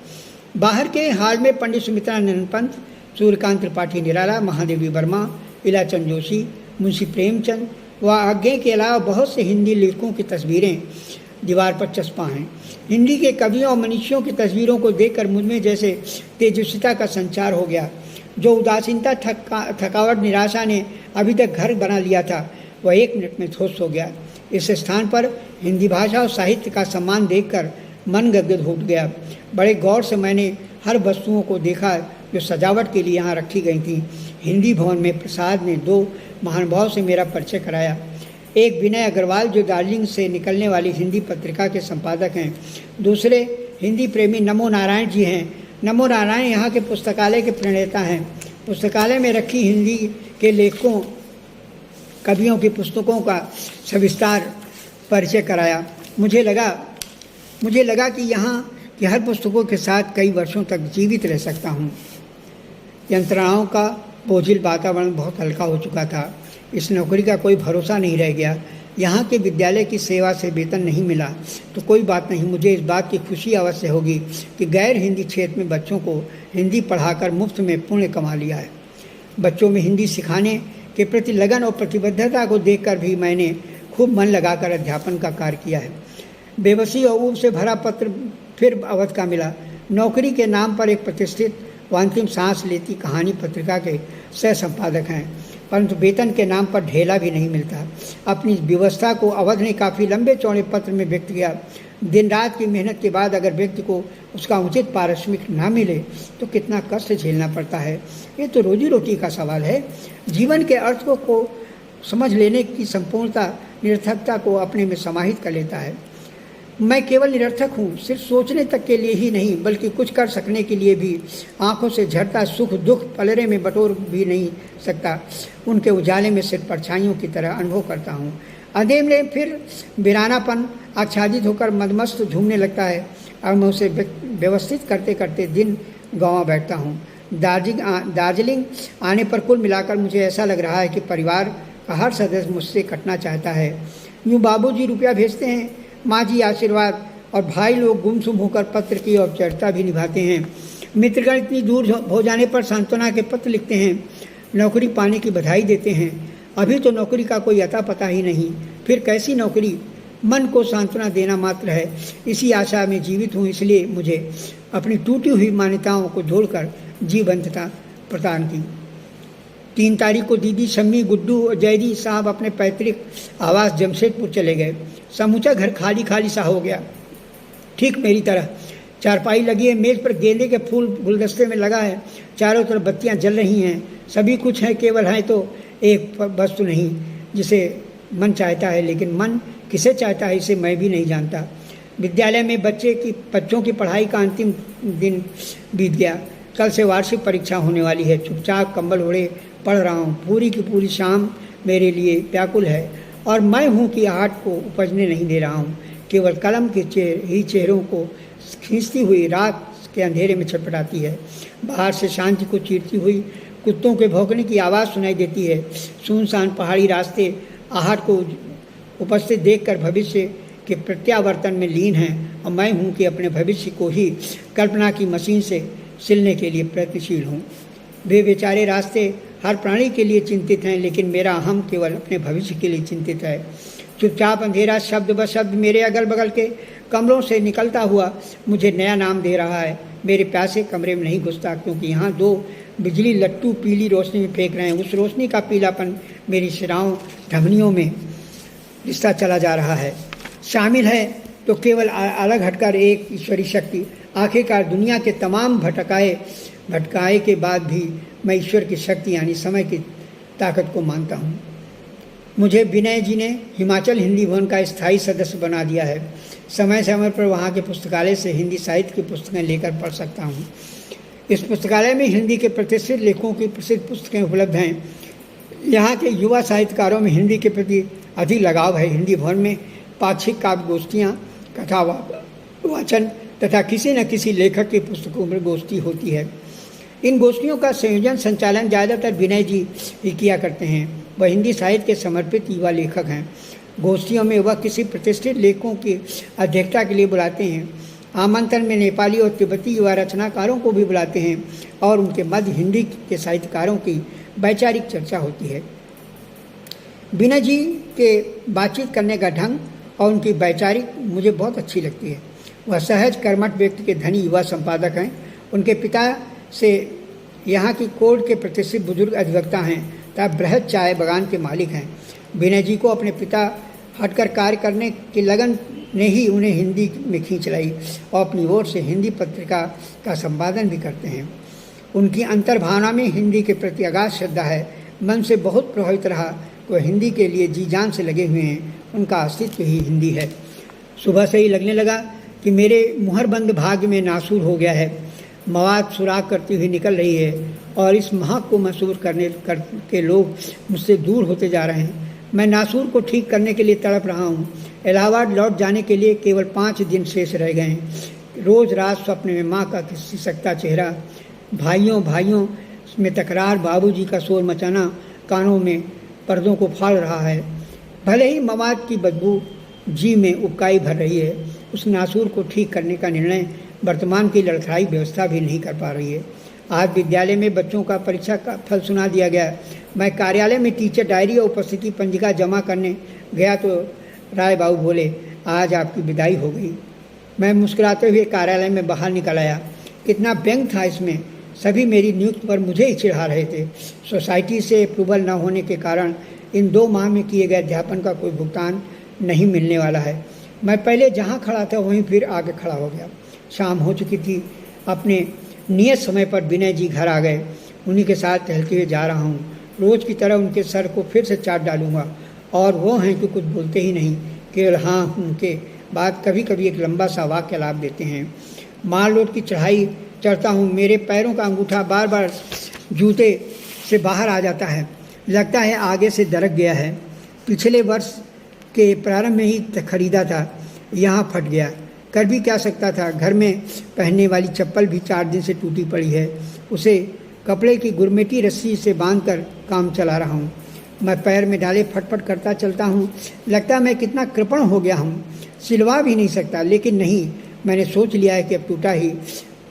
बाहर के हॉल में पंडित सुमित्रानंद पंत, सूर्यकांत त्रिपाठी निराला, महादेवी वर्मा, इलाचंद जोशी, मुंशी प्रेमचंद व आज्ञे के अलावा बहुत से हिंदी लेखकों की तस्वीरें दीवार पर चस्पा हैं। हिंदी के कवियों और मनीषियों की तस्वीरों को देखकर मुझमें जैसे तेजस्विता का संचार हो गया। जो उदासीनता, थकावट, निराशा ने अभी तक घर बना लिया था, वह 1 मिनट में ध्वस्त हो गया। इस स्थान पर हिंदी भाषा और साहित्य का सम्मान देखकर मन गदगद हो गया। बड़े गौर से मैंने हर वस्तुओं को देखा जो सजावट के लिए यहाँ रखी गई थी। हिंदी भवन में प्रसाद ने 2 महानुभाव से मेरा परिचय कराया। एक विनय अग्रवाल जो दार्जिलिंग से निकलने वाली हिंदी पत्रिका के संपादक हैं। दूसरे हिंदी प्रेमी नमो नारायण जी हैं। नमो नारायण यहाँ के पुस्तकालय के प्रणेता हैं। पुस्तकालय में रखी हिंदी के लेखकों कवियों की पुस्तकों का सविस्तार परिचय कराया। मुझे लगा कि यहाँ की हर पुस्तकों के साथ कई वर्षों तक जीवित रह सकता हूँ। यंत्रणाओं का बोझिल वातावरण बहुत हल्का हो चुका था। इस नौकरी का कोई भरोसा नहीं रह गया। यहाँ के विद्यालय की सेवा से वेतन नहीं मिला तो कोई बात नहीं, मुझे इस बात की खुशी अवश्य होगी कि गैर हिंदी क्षेत्र में बच्चों को हिंदी पढ़ाकर मुफ्त में पुण्य कमा लिया है। बच्चों में हिंदी सिखाने के प्रति लगन और प्रतिबद्धता को देखकर भी मैंने खूब मन लगाकर अध्यापन का कार्य किया है। बेबसी और ऊब से भरा पत्र फिर अवध का मिला। नौकरी के नाम पर एक प्रतिष्ठित व अंतिम सांस लेती कहानी पत्रिका के सह संपादक हैं, परंतु वेतन के नाम पर ढेला भी नहीं मिलता। अपनी व्यवस्था को अवध ने काफ़ी लंबे चौड़े पत्र में व्यक्त किया। दिन रात की मेहनत के बाद अगर व्यक्ति को उसका उचित पारिश्रमिक ना मिले तो कितना कष्ट झेलना पड़ता है। ये तो रोजी रोटी का सवाल है। जीवन के अर्थ को समझ लेने की संपूर्णता निरर्थकता को अपने में समाहित कर लेता है। मैं केवल निरर्थक हूँ, सिर्फ सोचने तक के लिए ही नहीं बल्कि कुछ कर सकने के लिए भी। आंखों से झरता सुख दुख पलरे में बटोर भी नहीं सकता। उनके उजाले में सिर्फ परछाइयों की तरह अनुभव करता हूँ। अंधेरे में फिर वीरानापन आच्छादित होकर मदमस्त झूमने लगता है और मैं उसे व्यवस्थित करते करते दिन गंवा बैठता हूँ। दार्जिलिंग आने पर कुल मिलाकर मुझे ऐसा लग रहा है कि परिवार का हर सदस्य मुझसे कटना चाहता है। यूँ बाबूजी रुपया भेजते हैं, माँ जी आशीर्वाद और भाई लोग गुमसुम होकर पत्र की औपचारिकता भी निभाते हैं। मित्रगण इतनी दूर हो जाने पर सांत्वना के पत्र लिखते हैं, नौकरी पाने की बधाई देते हैं। अभी तो नौकरी का कोई अता पता ही नहीं, फिर कैसी नौकरी। मन को सांत्वना देना मात्र है। इसी आशा में जीवित हूँ, इसलिए मुझे अपनी टूटी हुई मान्यताओं को जोड़कर जीवंतता प्रदान की। 3 तारीख को दीदी शम्मी गुड्डू और जयदी साहब अपने पैतृक आवास जमशेदपुर चले गए। समूचा घर खाली खाली सा हो गया, ठीक मेरी तरह। चारपाई लगी है, मेज पर गेंदे के फूल गुलदस्ते में लगा है, चारों तरफ बत्तियां जल रही हैं। सभी कुछ है, केवल है तो एक वस्तु नहीं जिसे मन चाहता है, लेकिन मन किसे चाहता है इसे मैं भी नहीं जानता। विद्यालय में बच्चों की पढ़ाई का अंतिम दिन बीत गया। कल से वार्षिक परीक्षा होने वाली है। चुपचाप कंबल ओढ़े पढ़ रहा हूँ। पूरी की पूरी शाम मेरे लिए व्याकुल है और मैं हूँ कि आहट को उपजने नहीं दे रहा हूँ। केवल कलम के चेहरों को खींचती हुई रात के अंधेरे में छटपटाती है। बाहर से शांति को चीरती हुई कुत्तों के भौंकने की आवाज़ सुनाई देती है। सुनसान पहाड़ी रास्ते आहट को उपस्थित देखकर भविष्य के प्रत्यावर्तन में लीन हैं और मैं हूँ कि अपने भविष्य को ही कल्पना की मशीन से सिलने के लिए प्रयत्नशील हूँ। वे बेचारे रास्ते हर प्राणी के लिए चिंतित हैं, लेकिन मेरा अहम केवल अपने भविष्य के लिए चिंतित है। चुपचाप अंधेरा शब्द ब शब्द मेरे अगल बगल के कमरों से निकलता हुआ मुझे नया नाम दे रहा है। मेरे प्यासे कमरे में नहीं घुसता, क्योंकि यहाँ 2 बिजली लट्टू पीली रोशनी में फेंक रहे हैं। उस रोशनी का पीलापन मेरी शिराओं धमनियों में रिश्ता चला जा रहा है। शामिल है तो केवल अलग हटकर एक ईश्वरी शक्ति। आखिरकार दुनिया के तमाम भटकाए के बाद भी मैं ईश्वर की शक्ति यानी समय की ताकत को मानता हूँ। मुझे विनय जी ने हिमाचल हिंदी भवन का स्थायी सदस्य बना दिया है। समय समय पर वहाँ के पुस्तकालय से हिंदी साहित्य की पुस्तकें लेकर पढ़ सकता हूँ। इस पुस्तकालय में हिंदी के प्रतिष्ठित लेखकों की प्रसिद्ध पुस्तकें उपलब्ध हैं। यहाँ के युवा साहित्यकारों में हिंदी के प्रति अधिक लगाव है। हिंदी भवन में पाक्षिक काव्य गोष्ठियाँ, कथा वाचन तथा किसी न किसी लेखक की पुस्तकों पर गोष्ठी होती है। इन गोष्ठियों का संयोजन संचालन ज़्यादातर विनय जी ही किया करते हैं। वह हिंदी साहित्य के समर्पित युवा लेखक हैं। गोष्ठियों में वह किसी प्रतिष्ठित लेखकों की अध्यक्षता के लिए बुलाते हैं। आमंत्रण में नेपाली और तिब्बती युवा रचनाकारों को भी बुलाते हैं और उनके मध्य हिंदी के साहित्यकारों की वैचारिक चर्चा होती है। विनय जी के बातचीत करने का ढंग और उनकी वैचारिक मुझे बहुत अच्छी लगती है। वह सहज कर्मठ व्यक्ति के धनी युवा संपादक हैं। उनके पिता से यहाँ की कोर्ट के प्रतिष्ठित बुजुर्ग अधिवक्ता हैं तथा बृहद चाय बागान के मालिक हैं। विनय जी को अपने पिता हटकर कार्य करने की लगन ने ही उन्हें हिंदी में खींच लाई और अपनी ओर से हिंदी पत्रिका का संपादन भी करते हैं। उनकी अंतर्भावना में हिंदी के प्रति अगाध श्रद्धा है। मन से बहुत प्रभावित रहा कि हिंदी के लिए जी जान से लगे हुए हैं। उनका अस्तित्व ही हिंदी है। सुबह से ही लगने लगा कि मेरे मुहरबंद भाग्य में नासूर हो गया है। मवाद सुराग करती हुई निकल रही है और इस महक को महसूस करके लोग मुझसे दूर होते जा रहे हैं। मैं नासूर को ठीक करने के लिए तड़प रहा हूँ। इलाहाबाद लौट जाने के लिए केवल 5 दिन शेष रह गए हैं। रोज़ रात स्वप्न में माँ का सिसकता चेहरा, भाइयों में तकरार, बाबूजी का शोर मचाना कानों में पर्दों को फाड़ रहा है। भले ही मवाद की बदबू जी में उबकाई भर रही है, उस नासूर को ठीक करने का निर्णय वर्तमान की लड़खड़ाई व्यवस्था भी नहीं कर पा रही है। आज विद्यालय में बच्चों का परीक्षा का फल सुना दिया गया। मैं कार्यालय में टीचर डायरी और उपस्थिति पंजिका जमा करने गया तो राय बाबू बोले, आज आपकी विदाई हो गई। मैं मुस्कुराते हुए कार्यालय में बाहर निकल आया। कितना व्यंग था इसमें। सभी मेरी नियुक्ति पर मुझे ही चिढ़ा रहे थे। सोसाइटी से अप्रूवल न होने के कारण इन 2 माह में किए गए अध्यापन का कोई भुगतान नहीं मिलने वाला है। मैं पहले जहाँ खड़ा था वहीं फिर आगे खड़ा हो गया। शाम हो चुकी थी। अपने नियत समय पर विनय जी घर आ गए। उन्हीं के साथ टहलते हुए जा रहा हूँ। रोज़ की तरह उनके सर को फिर से चाट डालूंगा। और वो हैं कि कुछ बोलते ही नहीं, केवल हाँ उनके बाद कभी कभी एक लंबा सा वाक्य लाभ देते हैं। माल रोड की चढ़ाई चढ़ता हूँ। मेरे पैरों का अंगूठा बार बार जूते से बाहर आ जाता है। लगता है आगे से दरक गया है। पिछले वर्ष के प्रारंभ में ही खरीदा था, यहाँ फट गया। कर भी क्या सकता था। घर में पहनने वाली चप्पल भी 4 दिन से टूटी पड़ी है। उसे कपड़े की गुरमेटी रस्सी से बांधकर काम चला रहा हूँ। मैं पैर में डाले फटफट करता चलता हूँ। लगता है मैं कितना कृपण हो गया हूँ, सिलवा भी नहीं सकता। लेकिन नहीं, मैंने सोच लिया है कि अब टूटा ही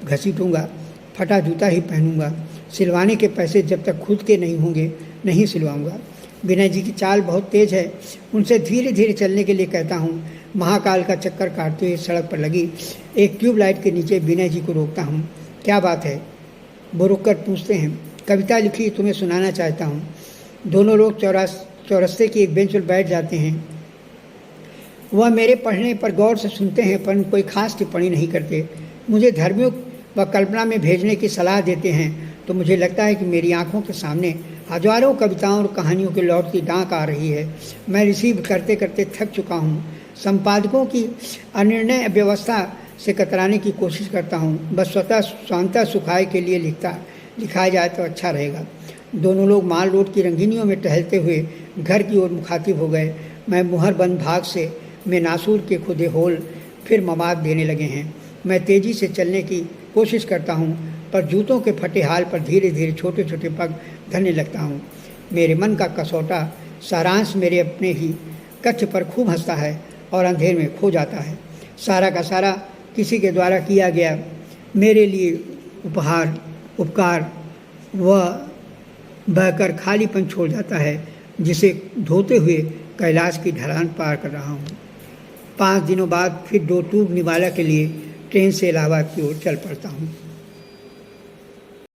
घसीटूँगा, फटा जूता ही पहनूँगा। सिलवाने के पैसे जब तक खुद के नहीं होंगे नहीं सिलवाऊँगा। विनय जी की चाल बहुत तेज़ है। उनसे धीरे धीरे चलने के लिए कहता हूँ। महाकाल का चक्कर काटते हुए सड़क पर लगी एक ट्यूबलाइट के नीचे विनय जी को रोकता हूँ। क्या बात है? वो रुककर पूछते हैं। कविता लिखी तुम्हें सुनाना चाहता हूँ। दोनों लोग चौरस्ते की एक बेंच पर बैठ जाते हैं। वह मेरे पढ़ने पर गौर से सुनते हैं पर कोई खास टिप्पणी नहीं करते। मुझे धर्मियों व कल्पना में भेजने की सलाह देते हैं तो मुझे लगता है कि मेरी आंखों के सामने हजारों कविताओं और कहानियों के लौटती डांक आ रही है। मैं रिसीव करते करते थक चुका हूँ। संपादकों की अनिर्णय व्यवस्था से कतराने की कोशिश करता हूँ। बस स्वतः स्वांतः सुखाए के लिए लिखाया जाए तो अच्छा रहेगा। दोनों लोग माल रोड की रंगीनियों में टहलते हुए घर की ओर मुखातिब हो गए। मैं मुहरबंद भाग से में नासूर के खुदे होल फिर मवाद देने लगे हैं। मैं तेज़ी से चलने की कोशिश करता हूँ पर जूतों के फटे हाल पर धीरे धीरे छोटे छोटे पग धरने लगता हूँ। मेरे मन का कसौटा सारांश मेरे अपने ही कच्छ पर खूब हंसता है और अंधेर में खो जाता है। सारा का सारा किसी के द्वारा किया गया मेरे लिए उपकार वह बहकर खालीपन छोड़ जाता है जिसे धोते हुए कैलाश की ढलान पार कर रहा हूँ। 5 दिनों बाद फिर 2 टूब निवाला के लिए ट्रेन से इलाहाबाद की ओर चल पड़ता हूँ।